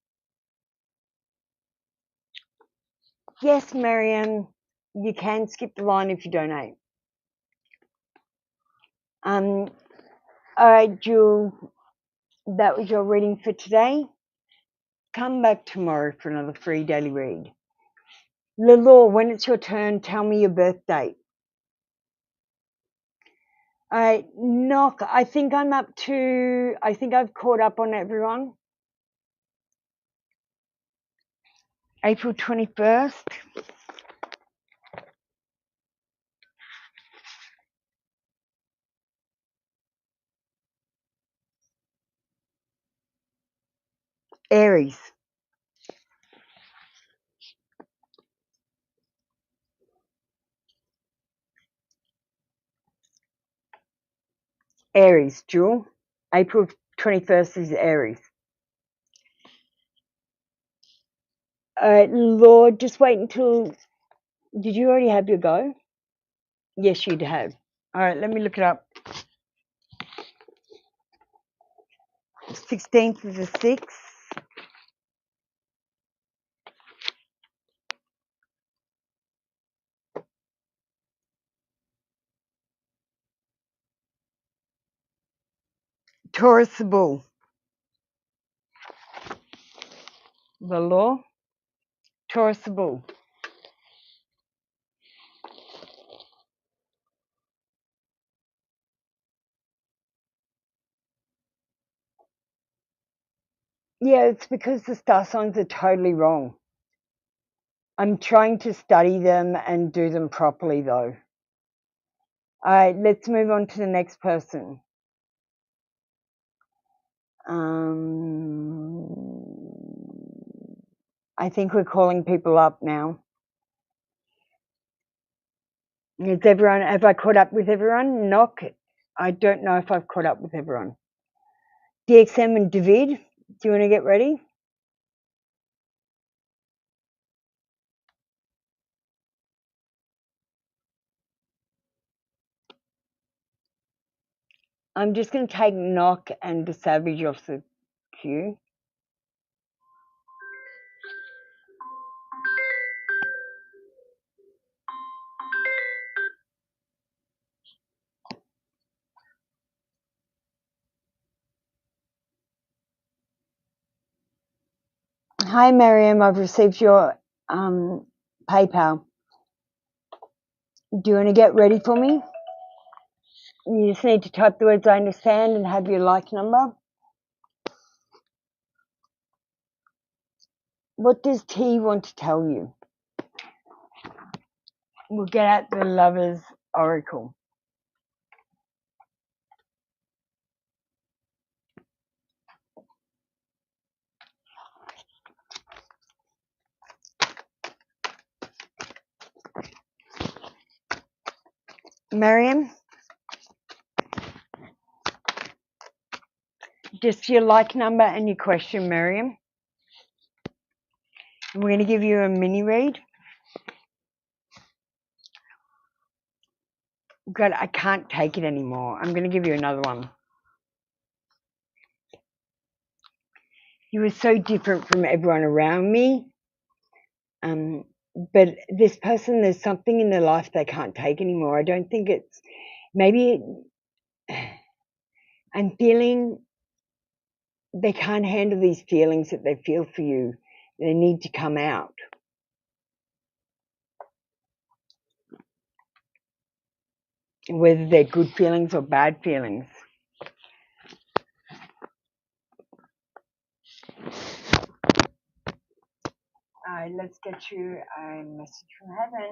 Yes, Miriam, you can skip the line if you donate. All right, Jewel, that was your reading for today. Come back tomorrow for another free daily read. Lalore, when it's your turn, tell me your birth date. All right, Knock, I think I've caught up on everyone. April 21st. Aries. Aries, Jewel. April 21st is Aries. All right, Lord, just wait until... Did you already have your go? Yes, you'd have. All right, let me look it up. 16th is the 6th. Taurus the Bull. The Law. Taurus the Bull. Yeah, it's because the star signs are totally wrong. I'm trying to study them and do them properly, though. All right, let's move on to the next person. I think we're calling people up now. Is everyone? Have I caught up with everyone? Knock. I don't know if I've caught up with everyone. DXM and David, do you want to get ready? I'm just going to take Knock and the Savage off the queue. Hi, Miriam. I've received your PayPal. Do you want to get ready for me? You just need to type the words I understand and have your like number. What does T want to tell you? We'll get out the Lover's Oracle. Miriam? Just your like number and your question, Miriam. We're going to give you a mini read. God, I can't take it anymore. I'm going to give you another one. You were so different from everyone around me. But this person, there's something in their life they can't take anymore. I don't think it's... Maybe I'm feeling they can't handle these feelings that they feel for you. They need to come out. Whether they're good feelings or bad feelings. All right, let's get you a message from heaven.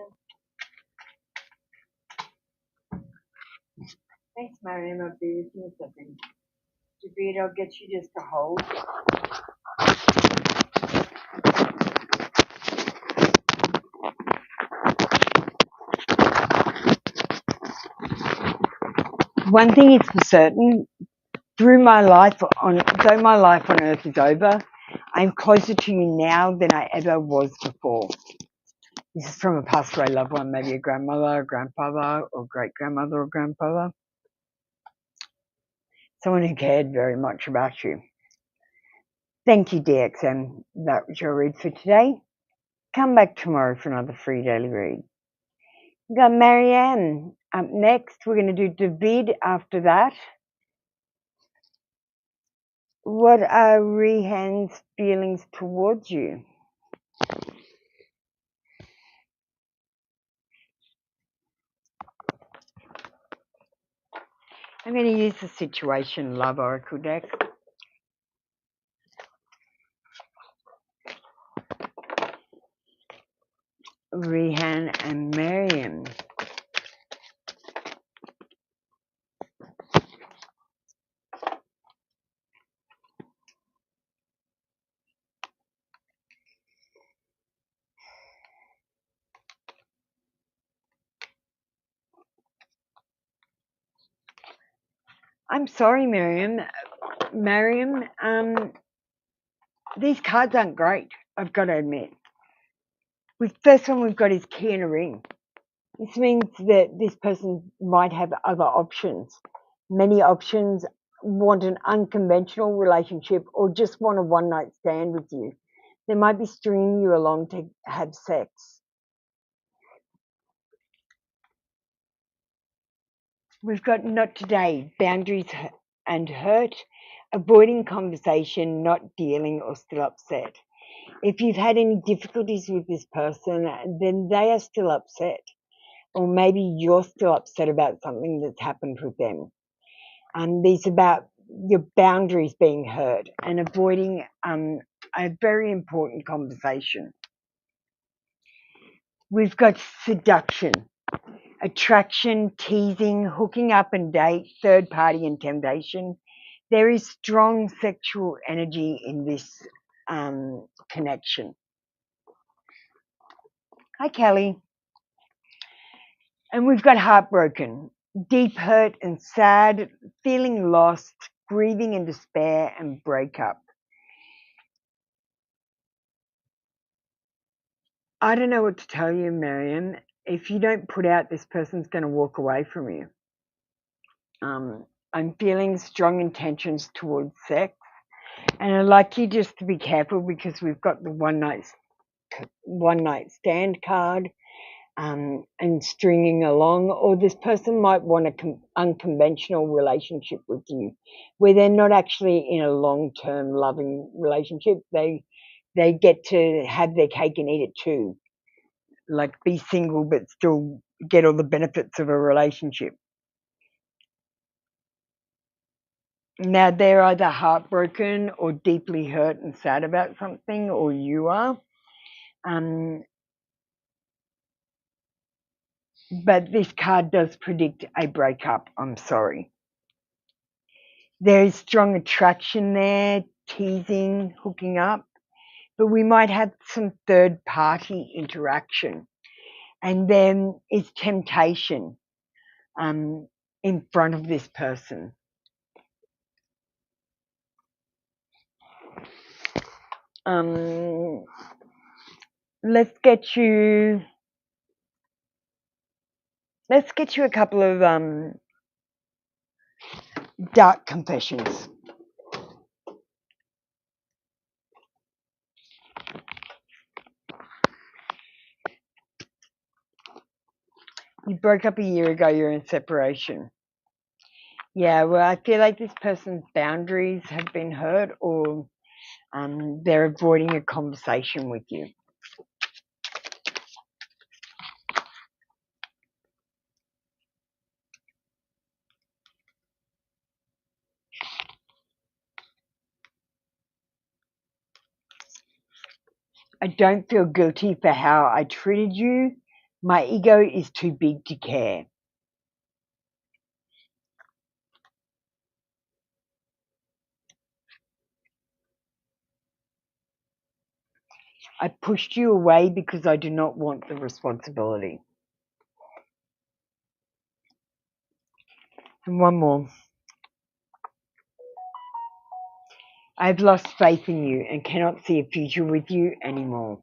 Thanks, Mariam. I'll be with you in a second. David, I'll get you just to hold. One thing is for certain, though my life on earth is over, I'm closer to you now than I ever was before. This is from a passed away loved one, maybe a grandmother, a grandfather, or great grandmother or grandfather. someone who cared very much about you. Thank you, DXM. That was your read for today. Come back tomorrow for another free daily read. We've got Marianne up next. We're going to do David after that. What are Rehan's feelings towards you? I'm going to use the Situation Love Oracle deck. Rehan and Mariam. I'm sorry, Mariam. These cards aren't great, I've got to admit. First one we've got is key in a ring. This means that this person might have other options, many options, want an unconventional relationship, or just want a one-night stand with you. They might be stringing you along to have sex. We've got not today, boundaries and hurt, avoiding conversation, not dealing, or still upset. If you've had any difficulties with this person, then they are still upset. Or maybe you're still upset about something that's happened with them. These are about your boundaries being hurt and avoiding a very important conversation. We've got seduction, attraction, teasing, hooking up and date, third party and temptation. There is strong sexual energy in this connection. Hi, Kelly. And we've got heartbroken, deep hurt and sad, feeling lost, grieving and despair, and breakup. I don't know what to tell you, Mariam. If you don't put out, this person's going to walk away from you. I'm feeling strong intentions towards sex, and I'd like you just to be careful because we've got the one night stand card. And stringing along, or this person might want an unconventional relationship with you where they're not actually in a long-term loving relationship. They get to have their cake and eat it too, like be single but still get all the benefits of a relationship. Now they're either heartbroken or deeply hurt and sad about something, or you are. But this card does predict a breakup. I'm sorry. There is strong attraction there, teasing, hooking up, but we might have some third party interaction. And then is temptation in front of this person. Let's get you a couple of dark confessions. You broke up a year ago, you're in separation. Yeah, well, I feel like this person's boundaries have been hurt, or they're avoiding a conversation with you. I don't feel guilty for how I treated you. My ego is too big to care. I pushed you away because I do not want the responsibility. And one more. I've lost faith in you and cannot see a future with you anymore.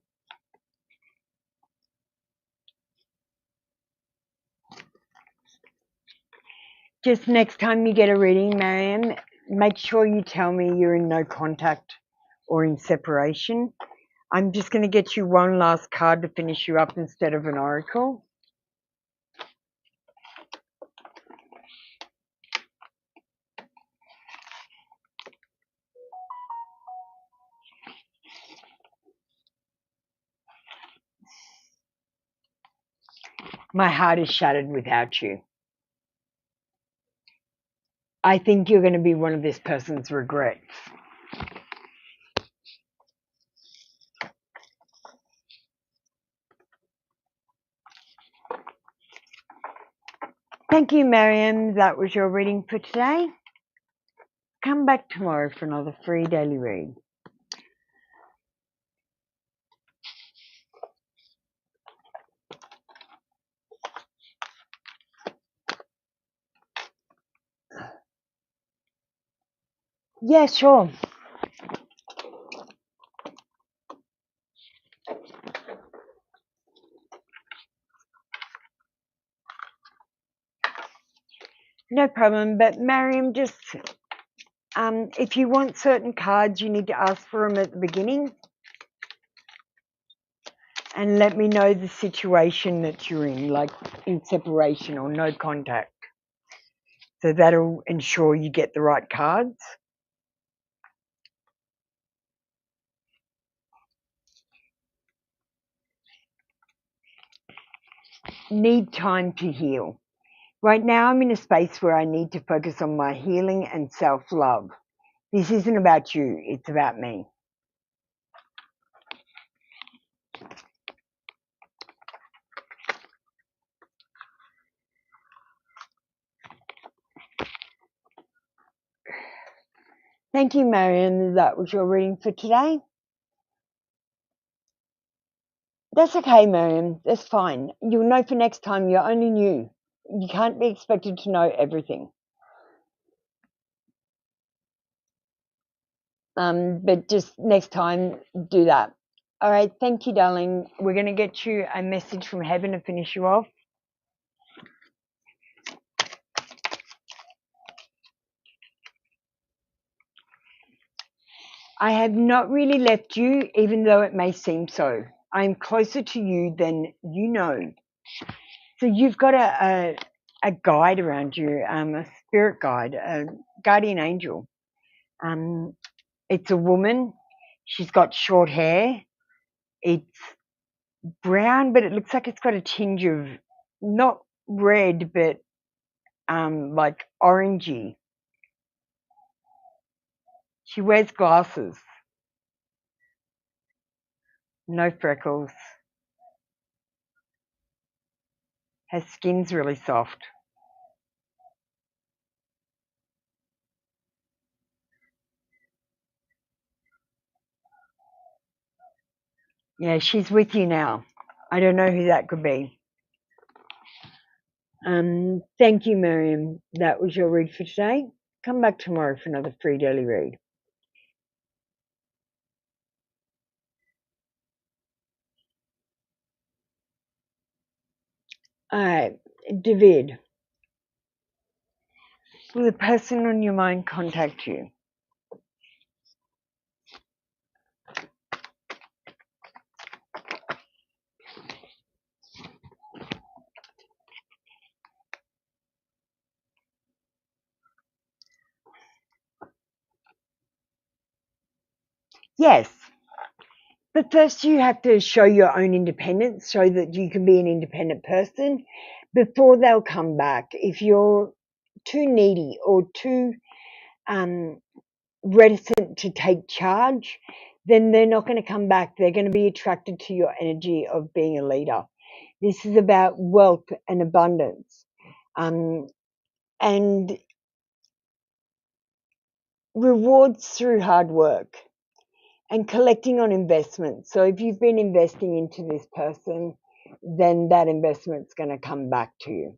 Just next time you get a reading, Mariam, make sure you tell me you're in no contact or in separation. I'm just going to get you one last card to finish you up instead of an oracle. My heart is shattered without you. I think you're going to be one of this person's regrets. Thank you, Mariam. That was your reading for today. Come back tomorrow for another free daily read. Yeah, sure. No problem. But Mariam, just if you want certain cards, you need to ask for them at the beginning and let me know the situation that you're in, like in separation or no contact. So that'll ensure you get the right cards. Need time to heal. Right now I'm in a space where I need to focus on my healing and self-love. This isn't about you, it's about me. Thank you, Marion. That was your reading for today. That's okay, Marion. That's fine. You'll know for next time. You're only new. You can't be expected to know everything. But just next time, do that. All right. Thank you, darling. We're going to get you a message from heaven to finish you off. I have not really left you, even though it may seem so. I am closer to you than you know. So you've got a guide around you, a spirit guide, a guardian angel. It's a woman. She's got short hair. It's brown, but it looks like it's got a tinge of not red, but like orangey. She wears glasses. No freckles. Her skin's really soft. Yeah, she's with you now. I don't know who that could be. Thank you, Miriam. That was your read for today. Come back tomorrow for another free daily read. All right, David. Will the person on your mind contact you? Yes. But first you have to show your own independence so that you can be an independent person before they'll come back. If you're too needy or too reticent to take charge, then they're not going to come back. They're going to be attracted to your energy of being a leader. This is about wealth and abundance, and rewards through hard work and collecting on investments. So if you've been investing into this person, then that investment's going to come back to you.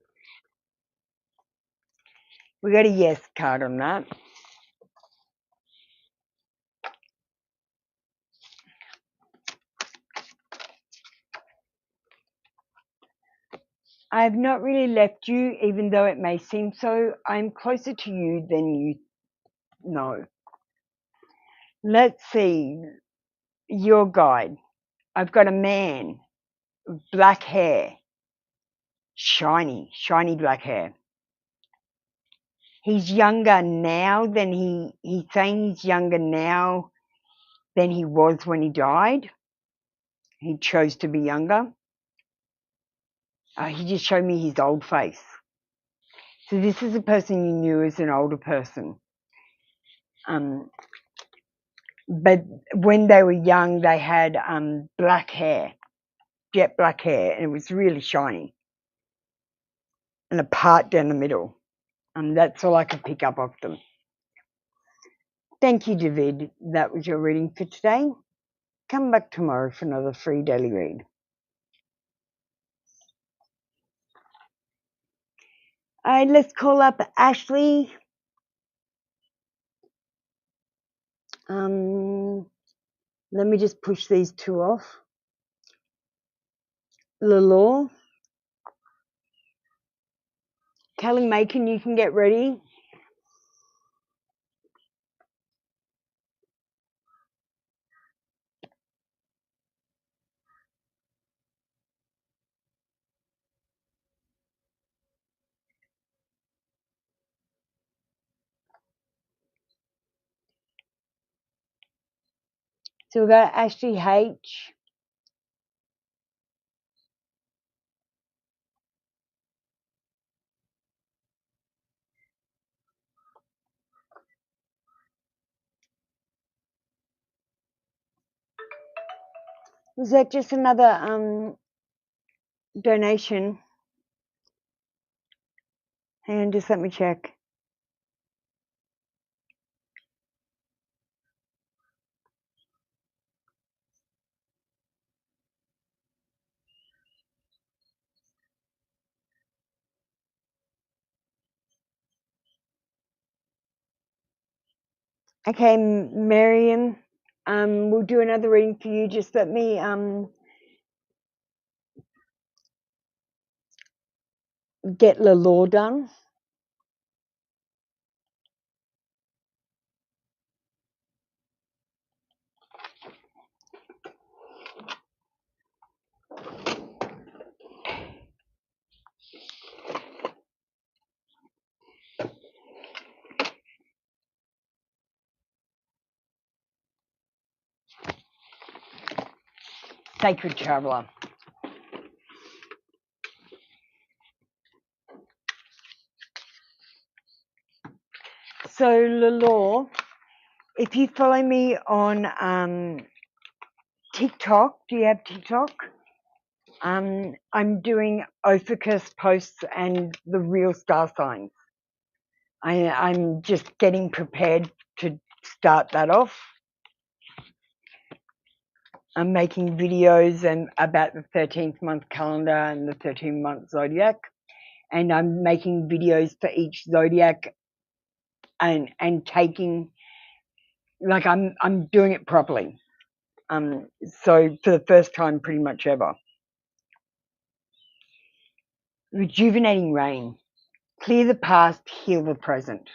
We got a yes card on that. I have not really left you, even though it may seem so. I'm closer to you than No. Let's see. Your guide. I've got a man, black hair, shiny black hair. He's younger now than he's saying he's younger now than he was when he died. He chose to be younger. He just showed me his old face. So this is a person you knew as an older person. But when they were young, they had black hair, jet black hair, and it was really shiny. And a part down the middle. That's all I could pick up of them. Thank you, David. That was your reading for today. Come back tomorrow for another free daily read. All right, let's call up Ashley. Let me just push these two off. Lalore. Kelly Macon, you can get ready. So we've got Ashley H. Was that just another donation? Hang on, just let me check. Okay, Miriam, we'll do another reading for you. Just let me get Lalore done. Sacred Traveler. So Lalore, if you follow me on TikTok, do you have TikTok? I'm doing Ophiuchus posts and the real star signs. I'm just getting prepared to start that off. I'm making videos about the 13th month calendar and the 13-month zodiac, and I'm making videos for each zodiac and taking, like, I'm doing it properly. So for the first time pretty much ever. Rejuvenating rain. Clear the past, heal the present.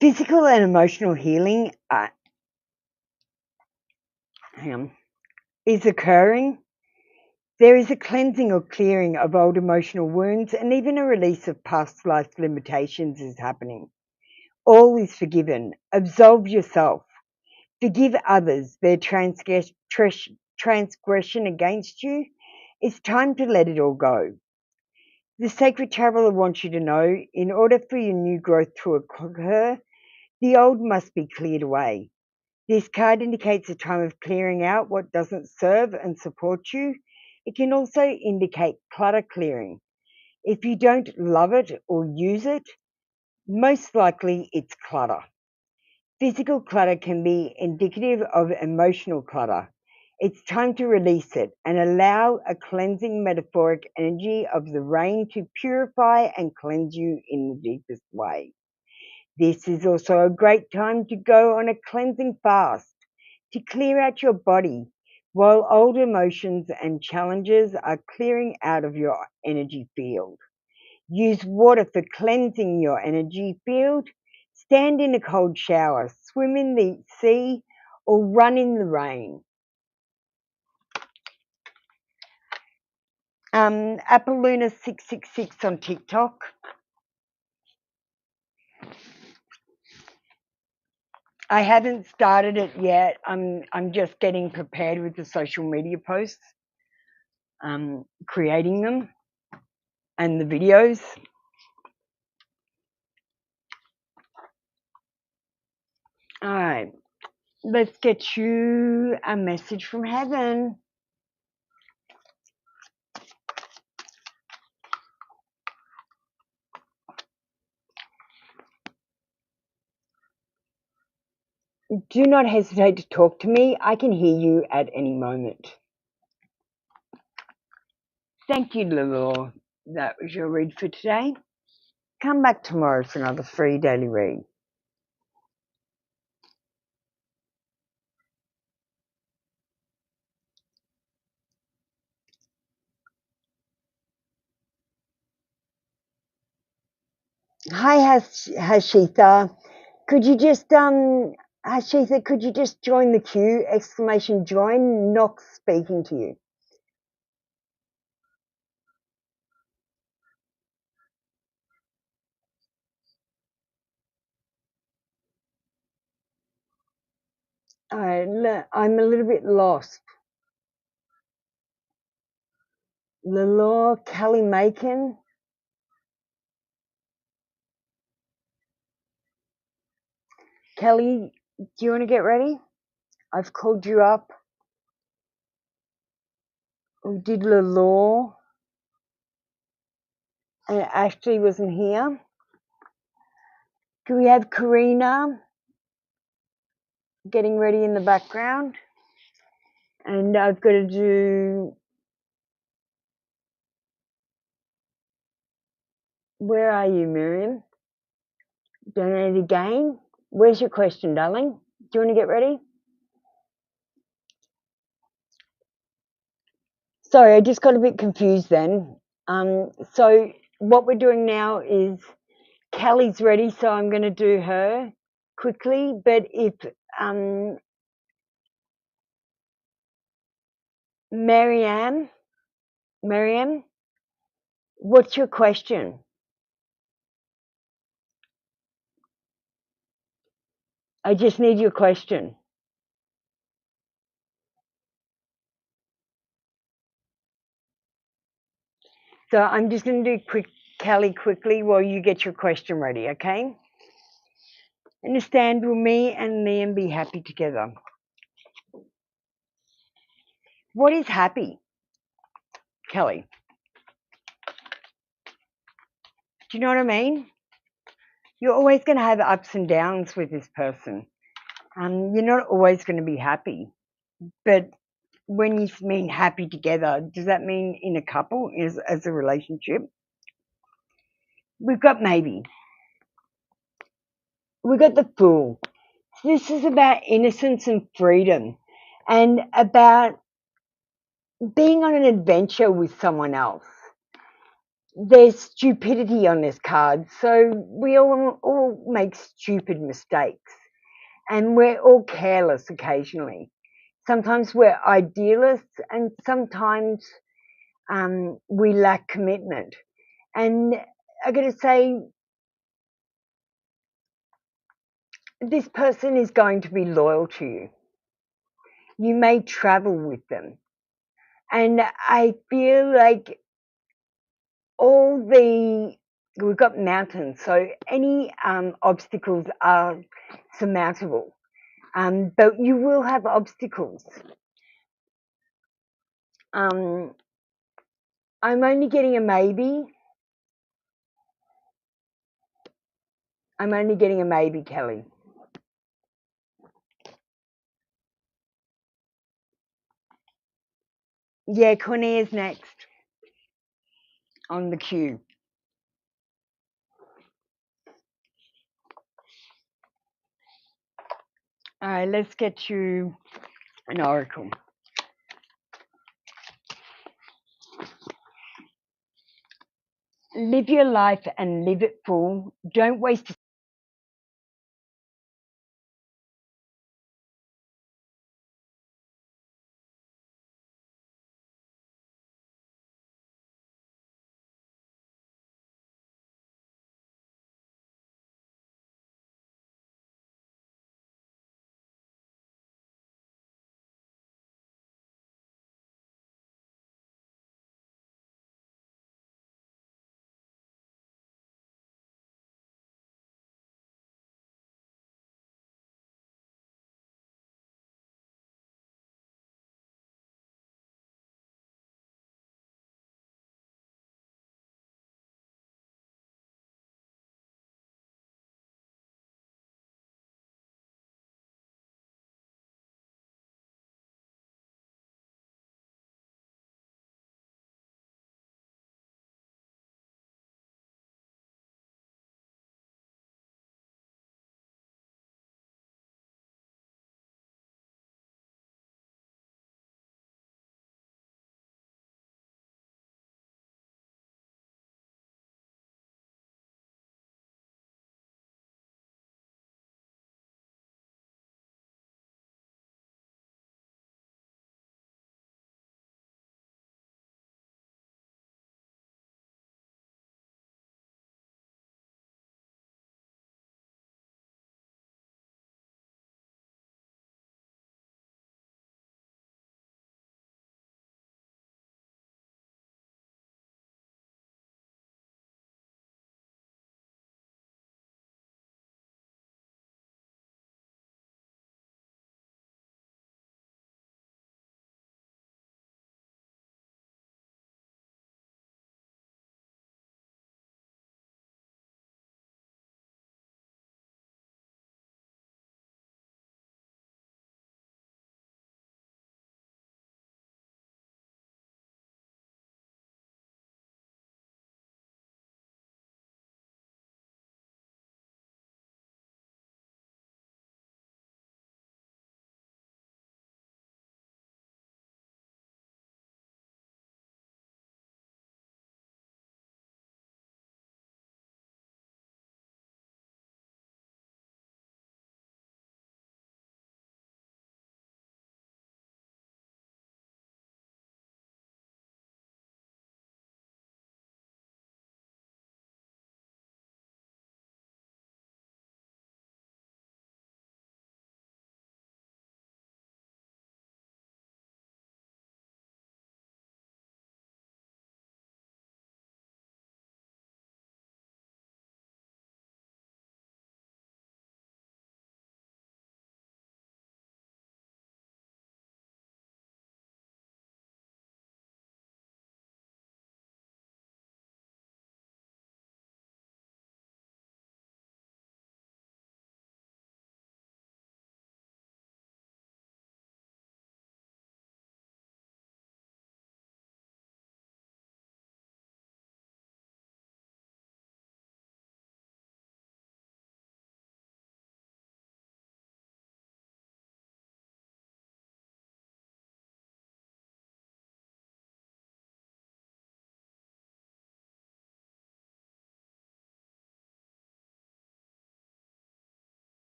Physical and emotional healing is occurring. There is a cleansing or clearing of old emotional wounds, and even a release of past life limitations is happening. All is forgiven. Absolve yourself. Forgive others their transgression against you. It's time to let it all go. The Sacred Traveler wants you to know, in order for your new growth to occur, the old must be cleared away. This card indicates a time of clearing out what doesn't serve and support you, It can also indicate clutter clearing. If you don't love it or use it, most likely it's clutter. Physical clutter can be indicative of emotional clutter. It's time to release it and allow a cleansing metaphoric energy of the rain to purify and cleanse you in the deepest way. This is also a great time to go on a cleansing fast to clear out your body while old emotions and challenges are clearing out of your energy field. Use water for cleansing your energy field. Stand in a cold shower, swim in the sea, or run in the rain. Appaluna666 on TikTok. I haven't started it yet. I'm just getting prepared with the social media posts, creating them and the videos. All right, let's get you a message from heaven. Do not hesitate to talk to me. I can hear you at any moment. Thank you, Lalore. That was your read for today. Come back tomorrow for another free daily read. Hi, Hashitha. Could you just Hashitha, could you just join the queue? Exclamation join. Knox speaking to you. I'm a little bit lost. Lalore, Kelly Macon. Kelly, do you want to get ready? I've called you up. We did Lalore. And Ashley wasn't here. Do we have Karina getting ready in the background? And I've got to do, where are you, Miriam? Donate again. Where's your question, darling? Do you want to get ready? Sorry, I just got a bit confused then. So what we're doing now is Kelly's ready, so I'm going to do her quickly. But if Marianne, what's your question? I just need your question. So I'm just going to do Kelly quickly while you get your question ready, okay? Understand, will me and Liam be happy together? What is happy, Kelly? Do you know what I mean? You're always going to have ups and downs with this person. You're not always going to be happy. But when you mean happy together, does that mean in a couple, as a relationship? We've got maybe. We've got the Fool. This is about innocence and freedom and about being on an adventure with someone else. There's stupidity on this card, so we all make stupid mistakes, and we're all careless occasionally. Sometimes we're idealists, and sometimes we lack commitment. And I got to say, this person is going to be loyal to you. You may travel with them, and I feel like we've got mountains, so any obstacles are surmountable, but you will have obstacles. I'm only getting a maybe. I'm only getting a maybe, Kelly. Yeah, Cornier's next on the queue. All right, let's get you an oracle. Live your life and live it full. Don't waste a